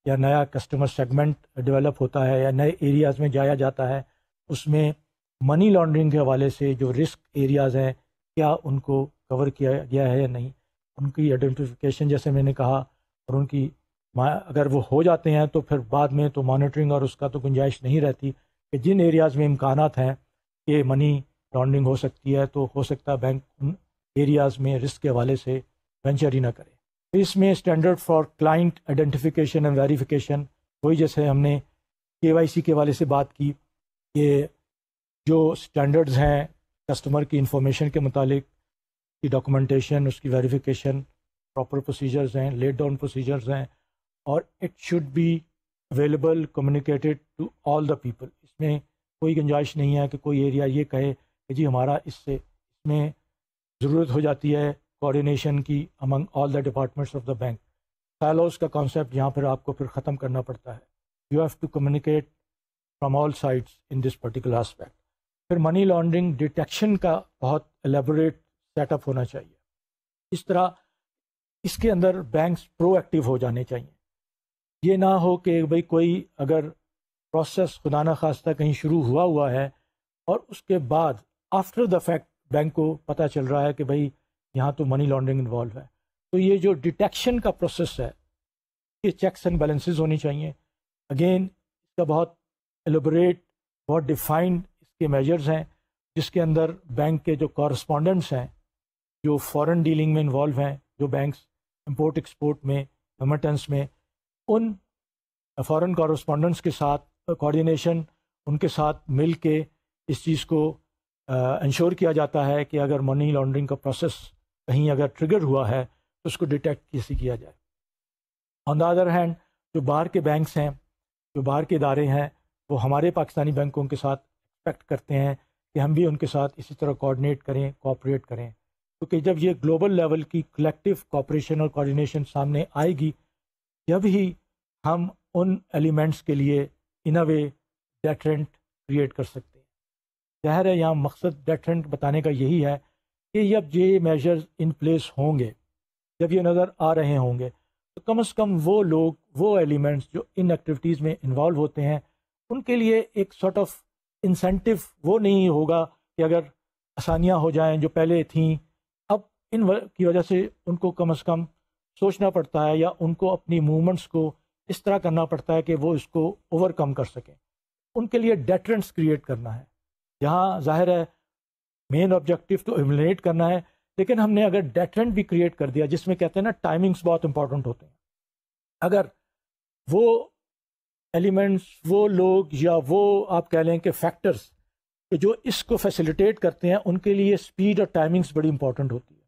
یا نیا کسٹمر سیگمنٹ ڈیولپ ہوتا ہے یا نئے ایریاز میں جایا جاتا ہے، اس میں منی لانڈرنگ کے حوالے سے جو رسک ایریاز ہیں کیا ان کو کور کیا گیا ہے یا نہیں، ان کی آئیڈینٹیفیکیشن جیسے میں نے کہا، اور ان کی اگر وہ ہو جاتے ہیں تو پھر بعد میں تو مانیٹرنگ اور اس کا تو گنجائش نہیں رہتی کہ جن ایریاز میں امکانات ہیں کہ منی لانڈرنگ ہو سکتی ہے تو ہو سکتا ہے بینک ان ایریاز میں رسک کے حوالے سے وینچر ہی نہ کرے. اس میں standard for client identification and verification, وہی جیسے ہم نے KYC کے حوالے سے بات کی کہ جو اسٹینڈرڈز ہیں کسٹمر کی انفارمیشن کے متعلق کی ڈاکومنٹیشن، اس کی ویریفیکیشن، پراپر پروسیجرز ہیں، لیٹ ڈاؤن پروسیجرز ہیں، اور it should be available communicated to all the people. اس میں کوئی گنجائش نہیں ہے کہ کوئی ایریا یہ کہے کہ جی ہمارا اس میں ضرورت ہو جاتی ہے کوآرڈینیشن کی among all the departments of the bank. Silos کا کانسیپٹ یہاں پر آپ کو پھر ختم کرنا پڑتا ہے۔ You have to communicate from all sides in this particular aspect. پھر منی لانڈرنگ ڈیٹیکشن کا بہت ایلیبوریٹ سیٹ اپ ہونا چاہیے۔ اس طرح اس کے اندر بینکس پرو ایکٹیو ہو جانے چاہیے۔ یہ نہ ہو کہ بھئی کوئی اگر پروسیس خدا نخواستہ کہیں شروع ہوا ہے اور اس کے بعد آفٹر دا فیکٹ بینک کو پتہ چل رہا ہے کہ بھئی یہاں تو منی لانڈرنگ انوالو ہے۔ تو یہ جو ڈیٹیکشن کا پروسیس ہے، یہ چیکس اینڈ بیلنسز ہونی چاہیے۔ اگین اس کا بہت ایلیبوریٹ، بہت ڈیفائنڈ اس کے میجرز ہیں، جس کے اندر بینک کے جو کورسپونڈنٹس ہیں، جو فورن ڈیلنگ میں انوالو ہیں، جو بینکس امپورٹ ایکسپورٹ میں، ریمیٹنس میں، ان فورن کورسپونڈنٹس کے ساتھ کوآرڈینیشن، ان کے ساتھ مل کے اس چیز کو انشور کیا جاتا ہے کہ اگر منی لانڈرنگ کا پروسیس کہیں اگر ٹریگر ہوا ہے تو اس کو ڈیٹیکٹ کیسے کیا جائے۔ آن دا ادر ہینڈ جو باہر کے بینکس ہیں، جو باہر کے ادارے ہیں، وہ ہمارے پاکستانی بینکوں کے ساتھ ایکسپیکٹ کرتے ہیں کہ ہم بھی ان کے ساتھ اسی طرح کوآرڈینیٹ کریں، کوآپریٹ کریں، کیونکہ جب یہ گلوبل لیول کی کلیکٹیو کوآپریشن اور کوآرڈینیشن سامنے آئے گی، جب ہی ہم ان ایلیمنٹس کے لیے ان اے وے ڈیٹرنٹ کریٹ کر سکتے ہیں۔ ظاہر ہے یہاں مقصد ڈیٹرنٹ بتانے کا یہی ہے کہ جب یہ میجرز ان پلیس ہوں گے، جب یہ نظر آ رہے ہوں گے، تو کم از کم وہ لوگ، وہ ایلیمنٹس جو ان ایکٹیویٹیز میں انوالو ہوتے ہیں، ان کے لیے ایک سارٹ آف انسینٹیو وہ نہیں ہوگا کہ اگر آسانیاں ہو جائیں جو پہلے تھیں، اب ان کی وجہ سے ان کو کم از کم سوچنا پڑتا ہے یا ان کو اپنی موومنٹس کو اس طرح کرنا پڑتا ہے کہ وہ اس کو اوور کم کر سکیں۔ ان کے لیے ڈیٹرنٹس کریٹ کرنا ہے۔ یہاں ظاہر ہے مین آبجیکٹیو تو ایلیمنیٹ کرنا ہے، لیکن ہم نے اگر ڈیٹرنٹ بھی کریٹ کر دیا، جس میں کہتے ہیں نا ٹائمنگس بہت امپورٹنٹ ہوتے ہیں، اگر وہ ایلیمنٹس، وہ لوگ، یا وہ آپ کہہ لیں کہ فیکٹرز کہ جو اس کو فیسیلیٹیٹ کرتے ہیں، ان کے لیے اسپیڈ اور ٹائمنگس بڑی امپورٹنٹ ہوتی ہے۔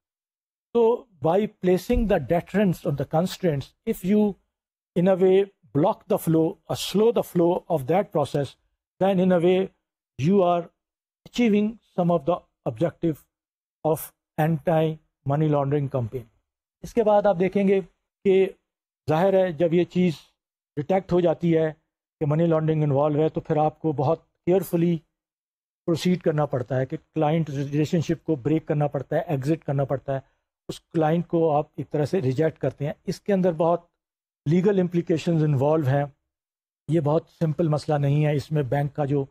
تو بائی پلیسنگ دا ڈیٹرنٹس اور دا constraints, if you in a way block the flow or slow the flow of that process, then in a way you are achieving some of the objective of anti-money laundering campaign۔ اس کے بعد آپ دیکھیں گے کہ ظاہر ہے جب یہ چیز ڈیٹیکٹ ہو جاتی ہے کہ منی لانڈرنگ انوالو ہے، تو پھر آپ کو بہت کیئرفلی پروسیڈ کرنا پڑتا ہے کہ کلائنٹ ریلیشن شپ کو بریک کرنا پڑتا ہے، ایگزٹ کرنا پڑتا ہے، اس کلائنٹ کو آپ ایک طرح سے ریجیکٹ کرتے ہیں۔ اس کے اندر بہت لیگل امپلیکیشنز انوالو ہیں۔ یہ بہت سمپل مسئلہ نہیں ہے، اس میں بینک کا جو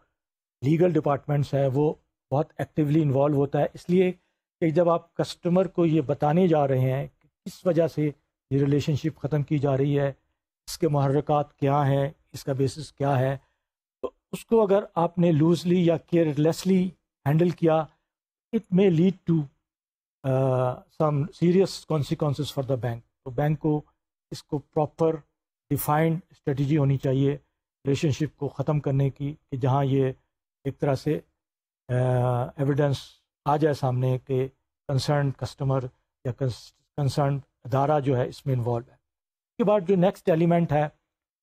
لیگل ڈپارٹمنٹس ہے وہ بہت ایکٹیولی انوالو ہوتا ہے، اس لیے کہ جب آپ کسٹمر کو یہ بتانے جا رہے ہیں کہ کس وجہ سے یہ ریلیشن شپ ختم کی جا رہی ہے، اس کے محرکات کیا ہیں، اس کا بیسس کیا ہے، تو اس کو اگر آپ نے لوزلی یا کیئر لیسلی ہینڈل کیا، it may lead to some serious consequences for the bank. تو بینک کو اس کو پراپر ڈیفائنڈ اسٹریٹجی ہونی چاہیے ریلیشن شپ کو ختم کرنے کی، کہ جہاں یہ ایک طرح سے ایویڈنس آ جائے سامنے کہ کنسرن کسٹمر یا کنسرن ادارہ جو ہے اس میں انوالو ہے۔ اس کے بعد جو نیکسٹ ایلیمنٹ ہے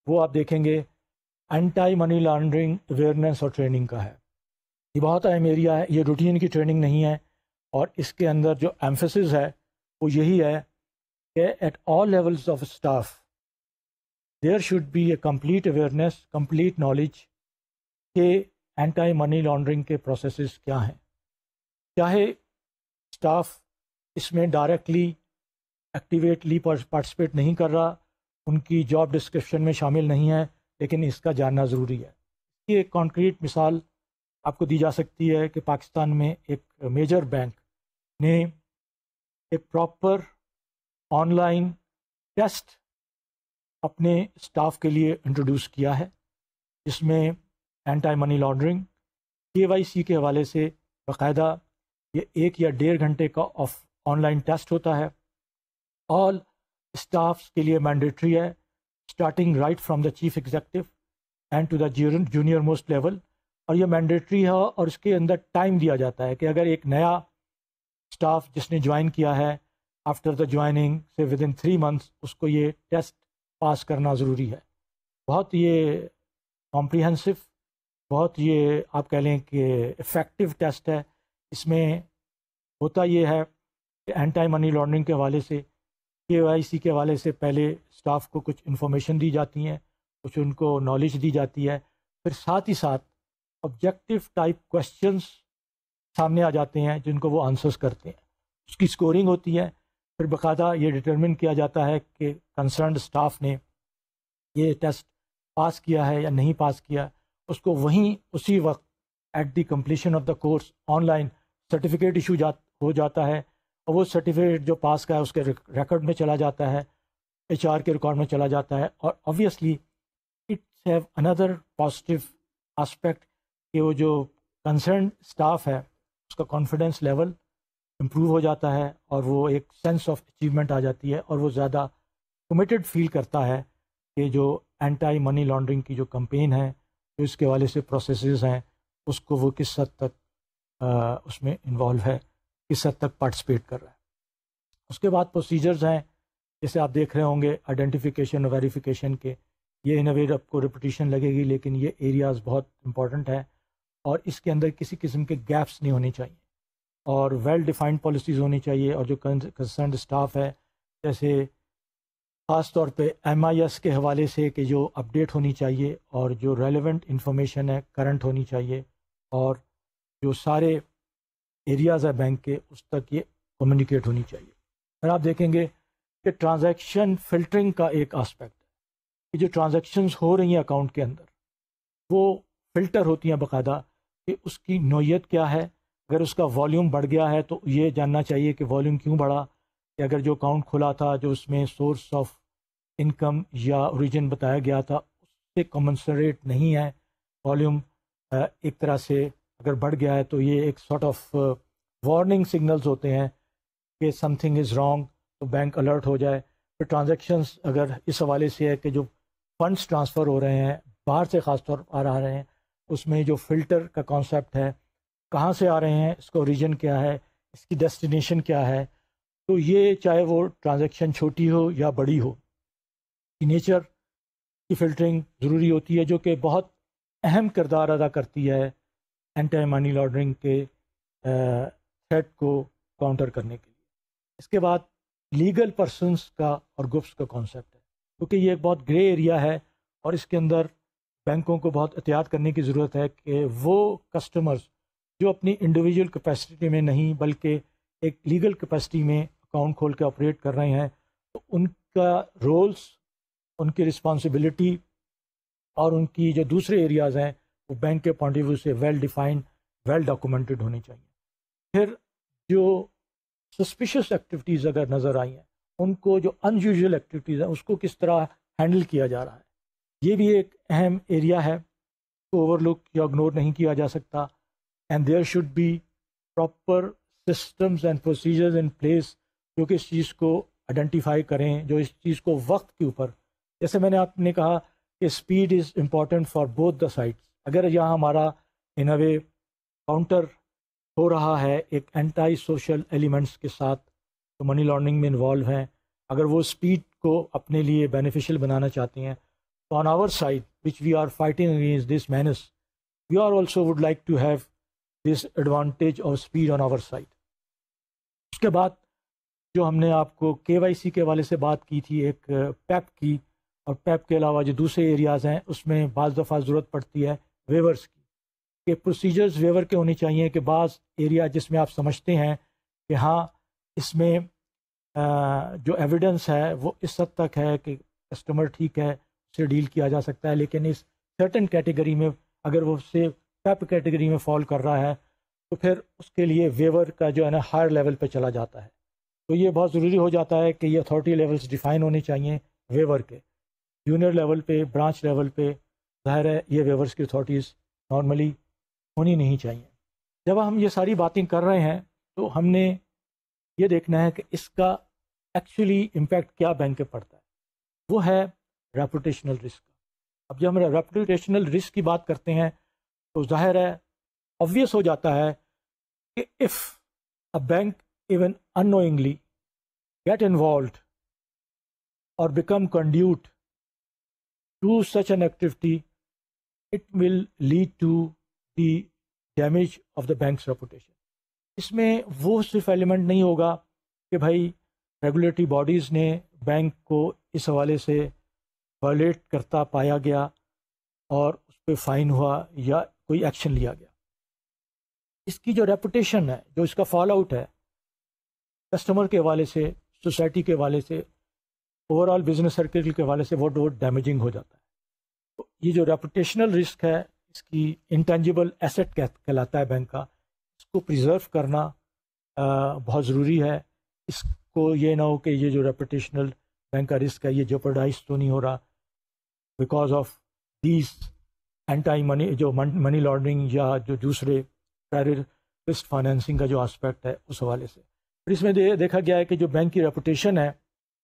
وہ آپ دیکھیں گے اینٹائی منی لانڈرنگ اویئرنیس اور ٹریننگ کا ہے۔ یہ بہت اہم ایریا ہے، یہ روٹین کی ٹریننگ نہیں ہے، اور اس کے اندر جو ایمفیسس ہے وہ یہی ہے کہ at all levels of staff there should be a complete awareness, complete knowledge کہ اینٹائی منی لانڈرنگ کے پروسیسز کیا ہیں، چاہے اسٹاف اس میں ڈائریکٹلی ایکٹیویٹلی پارٹیسپیٹ نہیں کر رہا، ان کی جاب ڈسکرپشن میں شامل نہیں ہے، لیکن اس کا جاننا ضروری ہے۔ اس کی ایک کانکریٹ مثال آپ کو دی جا سکتی ہے کہ پاکستان میں ایک میجر بینک نے ایک پراپر آن لائن ٹیسٹ اپنے اسٹاف کے لیے انٹروڈیوس کیا ہے، جس میں اینٹائی منی لانڈرنگ KYC کے حوالے سے باقاعدہ یہ 1 یا 1.5 گھنٹے کا آن لائن ٹیسٹ ہوتا ہے۔ آل اسٹافس کے لیے مینڈیٹری ہے، starting right from the chief executive and to the junior most level, اور یہ مینڈیٹری ہے اور اس کے اندر ٹائم دیا جاتا ہے کہ اگر ایک نیا اسٹاف جس نے جوائن کیا ہے آفٹر دا جوائننگ سے ود ان 3 months اس کو یہ ٹیسٹ پاس کرنا ضروری ہے. بہت یہ کمپریہنسو، بہت یہ آپ کہہ لیں کہ افیکٹو ٹیسٹ ہے. اس میں ہوتا یہ ہے کہ اینٹی منی لانڈرنگ کے حوالے سے، KYC کے حوالے سے پہلے اسٹاف کو کچھ انفارمیشن دی جاتی ہیں، کچھ ان کو نالج دی جاتی ہے، پھر ساتھ ہی ساتھ آبجیکٹو ٹائپ کویشچنس سامنے آ جاتے ہیں جن کو وہ آنسرس کرتے ہیں. اس کی اسکورنگ ہوتی ہے، پھر باقاعدہ یہ ڈٹرمن کیا جاتا ہے کہ کنسرنڈ اسٹاف نے یہ ٹیسٹ پاس کیا ہے یا نہیں پاس کیا. اس کو وہیں اسی وقت at the completion of the course online certificate issue ہو جاتا ہے، اور وہ سرٹیفکیٹ جو پاس کا ہے اس کے ریکارڈ میں چلا جاتا ہے، HR کے ریکارڈ میں چلا جاتا ہے. اور obviously it's have another positive aspect کہ وہ جو کنسرنڈ اسٹاف ہے اس کا کانفیڈنس لیول امپروو ہو جاتا ہے، اور وہ ایک سینس آف اچیومنٹ آ جاتی ہے، اور وہ زیادہ کمیٹڈ فیل کرتا ہے کہ جو اینٹی منی لانڈرنگ کی جو کمپین ہے، جو اس کے حوالے سے پروسیسز ہیں، اس کو وہ کس حد تک اس میں انوالو ہے، کس حد تک پارٹیسپیٹ کر رہا ہے. اس کے بعد پروسیجرز ہیں جیسے آپ دیکھ رہے ہوں گے آئیڈینٹیفیکیشن اور ویریفیکیشن کے. یہ ان اے وے آپ کو ریپیٹیشن لگے گی لیکن یہ ایریاز بہت امپورٹنٹ ہے، اور اس کے اندر کسی قسم کے گیپس نہیں ہونے چاہیے، اور ویل ڈیفائنڈ پالیسیز ہونی چاہیے. اور جو کنسرنڈ اسٹاف ہے جیسے خاص طور پہ MIS کے حوالے سے کہ جو اپڈیٹ ہونی چاہیے، اور جو ریلیونٹ انفارمیشن ہے کرنٹ ہونی چاہیے، اور جو سارے ایریاز ہے بینک کے اس تک یہ کمیونیکیٹ ہونی چاہیے. اور آپ دیکھیں گے کہ ٹرانزیکشن فلٹرنگ کا ایک آسپیکٹ ہے کہ جو ٹرانزیکشنز ہو رہی ہیں اکاؤنٹ کے اندر وہ فلٹر ہوتی ہیں باقاعدہ کہ اس کی نوعیت کیا ہے. اگر اس کا والیوم بڑھ گیا ہے تو یہ جاننا چاہیے کہ والیوم کیوں بڑھا، کہ اگر جو اکاؤنٹ کھلا تھا جو اس میں سورس آف انکم یا اوریجن بتایا گیا تھا اس سے کمنسریٹ نہیں ہے والیوم، ایک طرح سے اگر بڑھ گیا ہے تو یہ ایک سارٹ آف وارننگ سگنلز ہوتے ہیں کہ سم تھنگ از رانگ، تو بینک الرٹ ہو جائے. پھر ٹرانزیکشنز اگر اس حوالے سے ہے کہ جو فنڈس ٹرانسفر ہو رہے ہیں باہر سے خاص طور پر آ رہے ہیں، اس میں جو فلٹر کا کانسیپٹ ہے، کہاں سے آ رہے ہیں، اس کا اوریجن کیا ہے، اس کی ڈیسٹینیشن کیا ہے. تو یہ چاہے وہ ٹرانزیکشن چھوٹی ہو یا بڑی ہو، نیچر کی فلٹرنگ ضروری ہوتی ہے جو کہ بہت اہم کردار ادا کرتی ہے اینٹی منی لانڈرنگ کے تھریٹ کو کاؤنٹر کرنے کے لیے. اس کے بعد لیگل پرسنس کا اور گروپس کا کانسیپٹ ہے، کیونکہ یہ ایک بہت گرے ایریا ہے اور اس کے اندر بینکوں کو بہت احتیاط کرنے کی ضرورت ہے کہ وہ کسٹمرز جو اپنی انڈیویجول کیپیسٹی میں نہیں بلکہ ایک لیگل کیپیسٹی میں اکاؤنٹ کھول کے آپریٹ کر رہے ہیں، تو ان کا رولز، ان کی رسپانسبلٹی اور ان کی جو دوسرے ایریاز ہیں وہ بینک کے پوائنٹ آف ویو سے ویل ڈیفائنڈ، ویل ڈاکومنٹڈ ہونی چاہیے. پھر جو سسپیشس ایکٹیویٹیز اگر نظر آئی ہیں ان کو، جو ان یوزول ایکٹیویٹیز ہیں اس کو کس طرح ہینڈل کیا جا رہا ہے، یہ بھی ایک اہم ایریا ہے کو اوور لک یا اگنور نہیں کیا جا سکتا. And there should be proper systems and procedures in place جو کہ اس چیز کو آئیڈینٹیفائی کریں، جو اس چیز کو وقت کے اوپر، جیسے میں نے آپ نے کہا کہ speed is important for both the sides. اگر یہاں ہمارا ان اے وے کاؤنٹر ہو رہا ہے ایک اینٹائی سوشل ایلیمنٹس کے ساتھ تو منی لانڈرنگ میں انوالو ہیں، اگر وہ اسپیڈ کو اپنے لیے بینیفیشیل بنانا چاہتے ہیں تو on our side which we are fighting against this menace, we are also would like to have this advantage of speed on our side. اس کے بعد جو ہم نے آپ کو KYC کے حوالے سے بات کی تھی، ایک پیپ کی، اور پیپ کے علاوہ جو دوسرے ایریاز ہیں اس میں بعض دفعہ ضرورت پڑتی ہے ویورز کی، کہ پروسیجرز ویور کے ہونے چاہیے، کہ بعض ایریا جس میں آپ سمجھتے ہیں کہ ہاں اس میں جو ایویڈنس ہے وہ اس حد تک ہے کہ کسٹمر ٹھیک ہے اسے ڈیل کیا جا سکتا ہے، لیکن اس سرٹن کیٹیگری میں اگر وہ سے پیپ کیٹیگری میں فال کر رہا ہے تو پھر اس کے لیے ویور کا جو ہے نا ہائر لیول پہ چلا جاتا ہے. تو یہ بہت ضروری ہو جاتا ہے کہ یہ اتھارٹی لیولز ڈیفائن ہونے چاہیے ویور کے. جونیئر لیول پہ، برانچ لیول پہ ظاہر ہے یہ ویورز کی اتھارٹیز نارملی ہونی نہیں چاہیے. جب ہم یہ ساری باتیں کر رہے ہیں تو ہم نے یہ دیکھنا ہے کہ اس کا ایکچولی امپیکٹ کیا بینک پہ پڑتا ہے، وہ ہے ریپوٹیشنل رسک۔ اب جب ہم ریپوٹیشنل رسک کی بات کرتے ہیں تو ظاہر ہے، obvious ہو جاتا ہے کہ if a bank even unknowingly get involved or become conduit to such an activity, it will lead to the damage of the bank's reputation۔ اس میں وہ صرف ایلیمنٹ نہیں ہوگا کہ بھائی ریگولیٹری باڈیز نے بینک کو اس حوالے سے وائلیٹ کرتا پایا گیا اور اس پہ فائن ہوا یا کوئی ایکشن لیا گیا۔ اس کی جو ریپوٹیشن ہے، جو اس کا فال آؤٹ ہے کسٹمر کے حوالے سے، سوسائٹی کے حوالے سے، اوور آل بزنس سرکل کے حوالے سے وہ ڈیمیجنگ ہو جاتا ہے۔ تو یہ جو ریپوٹیشنل رسک ہے، اس کی انٹینجیبل ایسٹ کہلاتا ہے بینک کا، اس کو پریزرو کرنا بہت ضروری ہے۔ اس کو یہ نہ ہو کہ یہ جو ریپوٹیشنل بینک کا رسک ہے یہ جوپرڈائز تو نہیں ہو رہا because of these anti money, جو منی لانڈرنگ یا جو دوسرے ٹیررسٹ فائنینسنگ کا جو آسپیکٹ ہے اس حوالے سے۔ پھر اس میں دیکھا گیا ہے کہ جو بینک کی ریپوٹیشن ہے،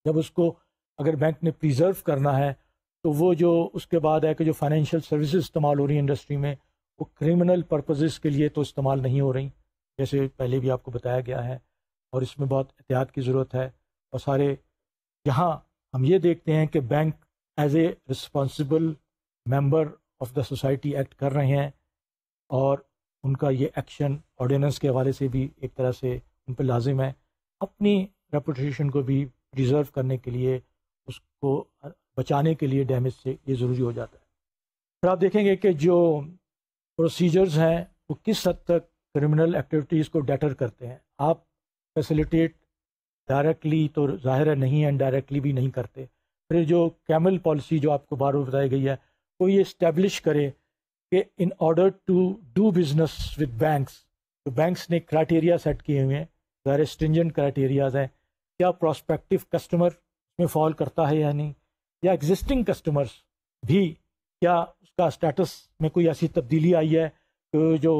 جب اس کو اگر بینک نے پریزرو کرنا ہے تو وہ جو اس کے بعد ہے کہ جو فائنینشیل سروسز استعمال ہو رہی ہیں انڈسٹری میں، وہ کرمنل پرپزز کے لیے تو استعمال نہیں ہو رہی، جیسے پہلے بھی آپ کو بتایا گیا ہے، اور اس میں بہت احتیاط کی ضرورت ہے۔ اور سارے یہاں ہم یہ دیکھتے ہیں کہ bank as a responsible member of the society act کر رہے ہیں، اور ان کا یہ ایکشن آرڈیننس کے حوالے سے بھی ایک طرح سے ان پہ لازم ہے، اپنی ریپوٹیشن کو بھی پریزرو کرنے کے لیے، اس کو بچانے کے لیے ڈیمیج سے یہ ضروری ہو جاتا ہے۔ پھر آپ دیکھیں گے کہ جو پروسیجرز ہیں وہ کس حد تک کرمنل ایکٹیویٹیز کو ڈیٹر کرتے ہیں۔ آپ فیسیلیٹیٹ ڈائریکٹلی تو ظاہر ہے نہیں، انڈائریکٹلی بھی نہیں کرتے۔ پھر جو کیمل پالیسی جو آپ کو بار بار بتائی گئی ہے، وہ یہ اسٹیبلش کرے کہ in order to do business with banks, تو بینکس نے کرائٹیریا سیٹ کیے ہوئے ہیں، ظاہر اسٹرنجنٹ کرائٹیریاز ہیں، کیا پراسپیکٹو کسٹمر اس میں فال کرتا ہے یا نہیں، یا ایگزسٹنگ کسٹمرس بھی کیا اس کا اسٹیٹس میں کوئی ایسی تبدیلی آئی ہے کہ جو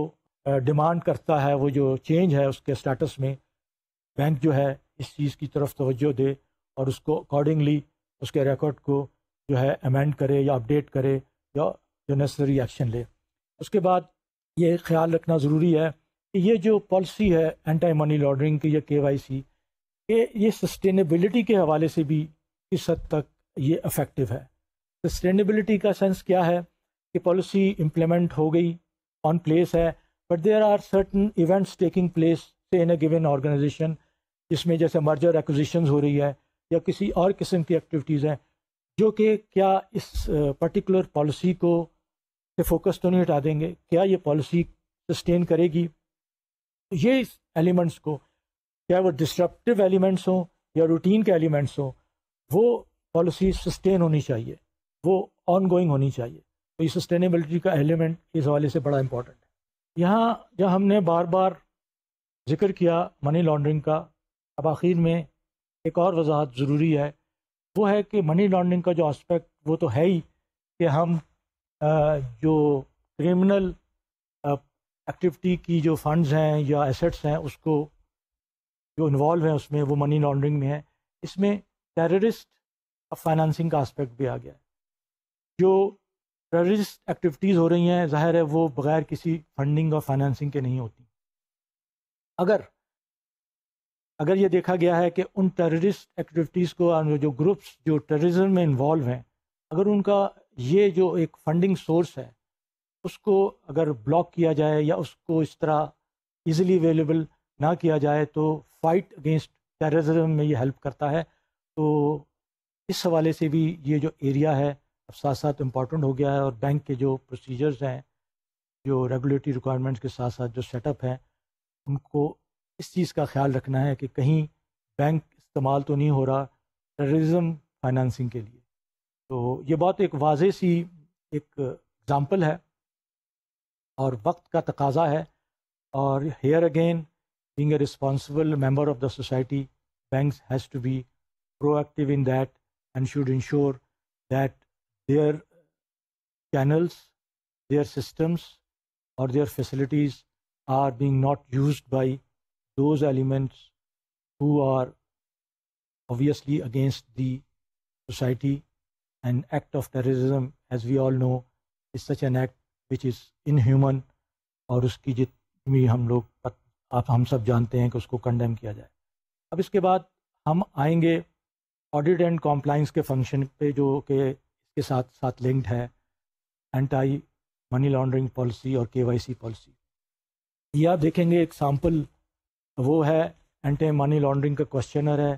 ڈیمانڈ کرتا ہے وہ جو چینج ہے اس کے اسٹیٹس میں، بینک جو ہے اس چیز کی طرف توجہ دے اور اس کو اکارڈنگلی اس کے ریکارڈ کو جو ہے امینڈ کرے یا اپڈیٹ کرے یا جو نیسسری ایکشن لے۔ اس کے بعد یہ خیال رکھنا ضروری ہے کہ یہ جو پالیسی ہے اینٹی منی لانڈرنگ کی یا KYC، کہ یہ سسٹینیبلٹی کے حوالے سے بھی کس حد تک یہ افیکٹو ہے۔ سسٹینیبلٹی کا سینس کیا ہے کہ پالیسی امپلیمنٹ ہو گئی، آن پلیس ہے، but there are certain events taking place in a given organization, جس میں جیسے مرجر ایکوزیشنز ہو رہی ہے یا کسی اور قسم کی ایکٹیویٹیز ہیں، جو کہ کیا اس پرٹیکولر پالیسی کو سے فوکس تو نہیں ہٹا دیں گے، کیا یہ پالیسی سسٹین کرے گی۔ یہ ایلیمنٹس کو، کیا وہ ڈسرپٹیو ایلیمنٹس ہوں یا روٹین کے ایلیمنٹس ہوں، وہ پالیسی سسٹین ہونی چاہیے، وہ آن گوئنگ ہونی چاہیے۔ تو یہ سسٹینیبلٹی کا ایلیمنٹ اس حوالے سے بڑا امپورٹنٹ ہے۔ یہاں جب ہم نے بار بار ذکر کیا منی لانڈرنگ کا، اب آخر میں ایک اور وضاحت ضروری ہے، وہ ہے کہ منی لانڈرنگ کا جو آسپیکٹ وہ تو ہے ہی کہ ہم جو کرمنل ایکٹیویٹی کی جو فنڈز ہیں یا ایسٹس ہیں اس کو جو انوالو ہیں اس میں، وہ منی لانڈرنگ میں ہے۔ اس میں ٹیررسٹ فائنانسنگ کا آسپیکٹ بھی آ گیا ہے۔ جو ٹیررسٹ ایکٹیویٹیز ہو رہی ہیں ظاہر ہے وہ بغیر کسی فنڈنگ اور فائنانسنگ کے نہیں ہوتی۔ اگر یہ دیکھا گیا ہے کہ ان ٹیررسٹ ایکٹیویٹیز کو، جو گروپس جو ٹیررزم میں انوالو ہیں، اگر ان کا یہ جو ایک فنڈنگ سورس ہے اس کو اگر بلاک کیا جائے یا اس کو اس طرح ایزیلی اویلیبل نہ کیا جائے تو فائٹ اگینسٹ ٹیررزم میں یہ ہیلپ کرتا ہے۔ تو اس حوالے سے بھی یہ جو ایریا ہے اب ساتھ ساتھ امپورٹنٹ ہو گیا ہے، اور بینک کے جو پروسیجرز ہیں، جو ریگولیٹری ریکوائرمنٹس کے ساتھ ساتھ جو سیٹ اپ ہیں، ان کو اس چیز کا خیال رکھنا ہے کہ کہیں بینک استعمال تو نہیں ہو رہا ٹیررزم فائنانسنگ کے لیے۔ تو یہ بہت ایک واضح سی ایک اگزامپل ہے اور وقت کا تقاضا ہے، اور here again being a responsible member of the society, banks has to be proactive in that and should ensure that their channels, their systems اور their facilities are being not used by those elements who are obviously against the society. An act of terrorism, as we all know, is such an act which is inhuman, اور اس کی جتنی ہم لوگ ہم سب جانتے ہیں کہ اس کو کنڈیم کیا جائے. اب اس کے بعد ہم آئیں گے آڈٹ اینڈ کمپلائنس کے فنکشن پہ، جو کہ اس کے ساتھ ساتھ لنکڈ ہے اینٹائی منی لانڈرنگ پالیسی اور KYC پالیسی. یہ آپ دیکھیں گے ایک سامپل وہ ہے اینٹی منی لانڈرنگ کا کوشچنر ہے،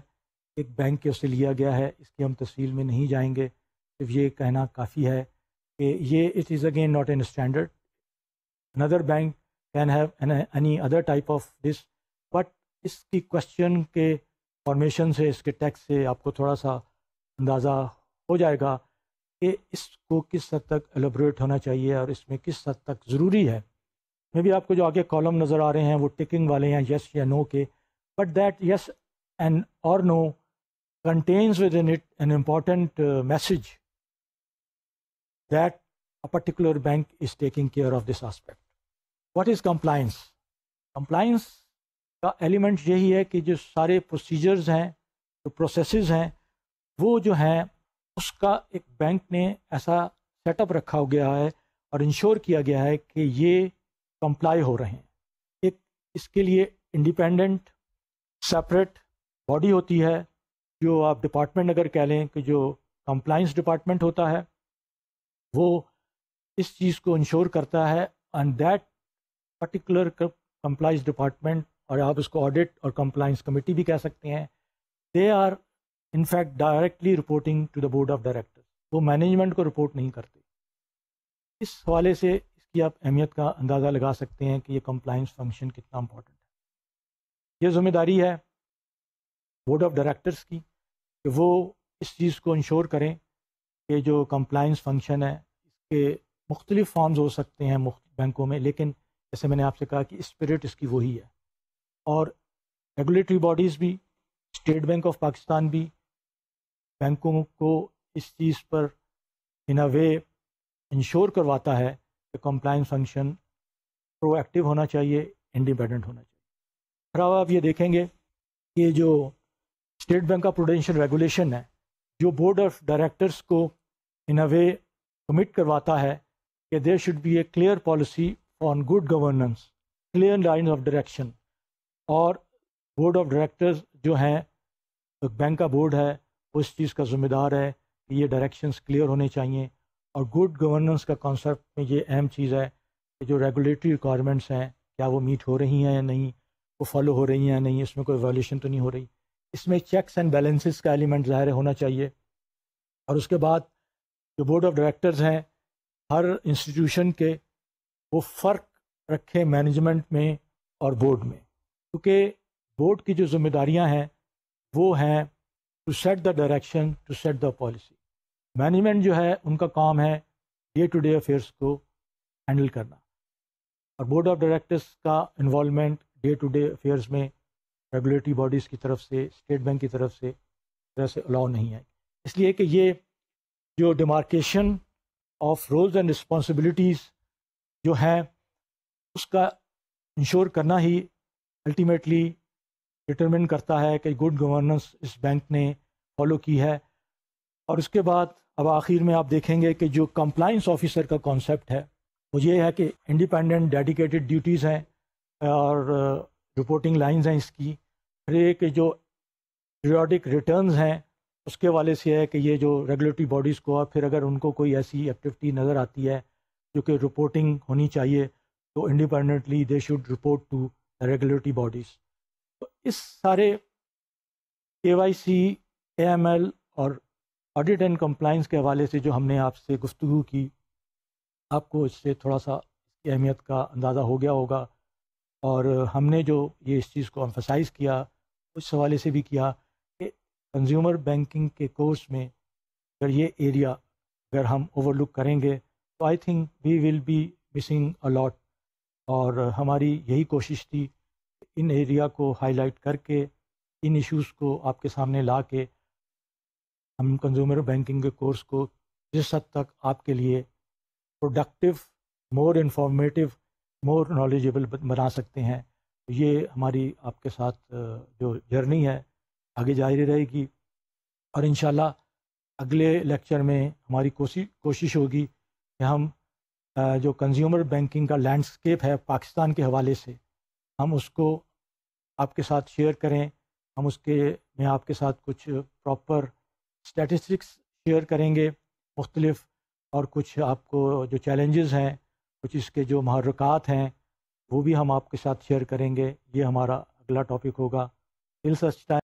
ایک بینک کے سے لیا گیا ہے. اس کی ہم تفصیل میں نہیں جائیں گے، صرف یہ کہنا کافی ہے کہ یہ it is again not an standard. another bank can have any other type of this, but اس کی کوشچن کے فارمیشن سے، اس کے ٹیکسٹ سے آپ کو تھوڑا سا اندازہ ہو جائے گا کہ اس کو کس حد تک ایلیبریٹ ہونا چاہیے اور اس میں کس حد تک ضروری ہے. میں بھی آپ کو جو آگے کالم نظر آ رہے ہیں وہ ٹکنگ والے ہیں یس یا نو کے، بٹ دیٹ یس اینڈ اور نو contains within it an important message that a particular bank is taking care of this aspect. What is compliance? Compliance کا ایلیمنٹ یہی ہے کہ جو سارے پروسیجرز ہیں، جو پروسیسز ہیں، وہ جو ہیں اس کا ایک بینک نے ایسا سیٹ اپ رکھا ہو گیا ہے اور انشور کیا گیا ہے کہ یہ کمپلائی ہو رہے ہیں. ایک اس کے لیے انڈیپینڈنٹ سپریٹ باڈی ہوتی ہے، جو آپ ڈپارٹمنٹ اگر کہہ لیں کہ جو کمپلائنس ڈپارٹمنٹ ہوتا ہے، وہ اس چیز کو انشور کرتا ہے. And that particular compliance department, اور آپ اس کو آڈٹ اور کمپلائنس کمیٹی بھی کہہ سکتے ہیں، they are in fact directly reporting to the board of director. وہ مینجمنٹ کو رپورٹ نہیں کرتے. اس حوالے سے اس کی آپ اہمیت کا اندازہ لگا سکتے ہیں کہ یہ کمپلائنس فنکشن کتنا امپورٹنٹ ہے. یہ ذمہ داری ہے بورڈ آف ڈائریکٹرس کی کہ وہ اس چیز کو انشور کریں کہ جو کمپلائنس فنکشن ہے اس کے مختلف فارمز ہو سکتے ہیں بینکوں میں، لیکن جیسے میں نے آپ سے کہا کہ اسپرٹ اس کی وہی ہے. اور ریگولیٹری باڈیز بھی، اسٹیٹ بینک آف پاکستان بھی بینکوں کو اس چیز پر ان اے وے انشور کرواتا ہے کہ کمپلائنس فنکشن پرو ایکٹیو ہونا چاہیے، انڈیپینڈنٹ ہونا چاہیے. پھر آپ یہ دیکھیں گے کہ جو اسٹیٹ بینک کا پروڈینشیل ریگولیشن ہے، جو بورڈ آف ڈائریکٹرس کو ان اے وے کمٹ کرواتا ہے کہ there should be a clear policy on good governance, clear line of direction. اور بورڈ آف ڈائریکٹرز جو ہیں، بینک کا بورڈ ہے، وہ اس چیز کا ذمہ دار ہے کہ یہ ڈائریکشنز کلیئر ہونے چاہیے. اور گڈ گورننس کا کانسیپٹ میں یہ اہم چیز ہے کہ جو ریگولیٹری ریکوائرمنٹس ہیں کیا وہ میٹ ہو رہی ہیں یا نہیں، وہ فالو ہو رہی ہیں یا نہیں، اس میں کوئی وائلیشن تو نہیں ہو رہی. اس میں چیکس اینڈ بیلنسز کا ایلیمنٹ ظاہر ہونا چاہیے. اور اس کے بعد جو بورڈ آف ڈائریکٹرز ہیں ہر انسٹیٹیوشن کے، وہ فرق رکھے مینجمنٹ میں اور بورڈ میں، کیونکہ بورڈ کی جو ذمہ داریاں ہیں وہ ہیں to set the direction, to set the policy. Management جو ہے ان کا کام ہے ڈے ٹو ڈے افیئرس کو ہینڈل کرنا، اور بورڈ آف ڈائریکٹرس کا involvement day to day affairs میں ریگولیٹری باڈیز کی طرف سے، اسٹیٹ بینک کی طرف سے الاؤ نہیں ہے. اس لیے کہ یہ جو demarcation of roles and responsibilities جو ہیں اس کا انشور کرنا ہی الٹیمیٹلی ڈٹرمن کرتا ہے کہ گڈ گورننس اس بینک نے فالو کی ہے. اور اس کے بعد اب آخر میں آپ دیکھیں گے کہ جو کمپلائنس آفیسر کا کانسیپٹ ہے وہ یہ ہے کہ انڈیپینڈنٹ ڈیڈیکیٹڈ ڈیوٹیز ہیں اور رپورٹنگ لائنز ہیں اس کی. پھر یہ کہ جو پیریوڈک ریٹرنز ہیں اس کے والے سے ہے کہ یہ جو ریگولیٹری باڈیز کو، اور پھر اگر ان کو کوئی ایسی ایکٹیویٹی نظر آتی ہے جو کہ رپورٹنگ ہونی چاہیے تو independently they should report to regulatory bodies. تو اس سارے KYC، AML اور آڈٹ اینڈ کمپلائنس کے حوالے سے جو ہم نے آپ سے گفتگو کی، آپ کو اس سے تھوڑا سا اس کی اہمیت کا اندازہ ہو گیا ہوگا. اور ہم نے جو یہ اس چیز کو ایمفسائز کیا اس حوالے سے بھی کیا کہ کنزیومر بینکنگ کے کورس میں اگر یہ ایریا اگر ہم اوور لک کریں گے تو I think we will be missing a lot. اور ہماری یہی کوشش تھی ان ایریا کو ہائی لائٹ کر کے، ان ایشوز کو آپ کے سامنے لا کے ہم کنزیومر بینکنگ کے کورس کو جس حد تک آپ کے لیے پروڈکٹیو، مور انفارمیٹیو، مور نالجیبل بنا سکتے ہیں. یہ ہماری آپ کے ساتھ جو جرنی ہے آگے جاری رہے گی. اور انشاءاللہ اگلے لیکچر میں ہماری کوشش ہوگی کہ ہم جو کنزیومر بینکنگ کا لینڈسکیپ ہے پاکستان کے حوالے سے، ہم اس کو آپ کے ساتھ شیئر کریں. ہم اس کے میں آپ کے ساتھ کچھ پراپر اسٹیٹسٹکس شیئر کریں گے مختلف، اور کچھ آپ کو جو چیلنجز ہیں، کچھ اس کے جو محرکات ہیں، وہ بھی ہم آپ کے ساتھ شیئر کریں گے. یہ ہمارا اگلا ٹاپک ہوگا. ٹل سچ ٹائم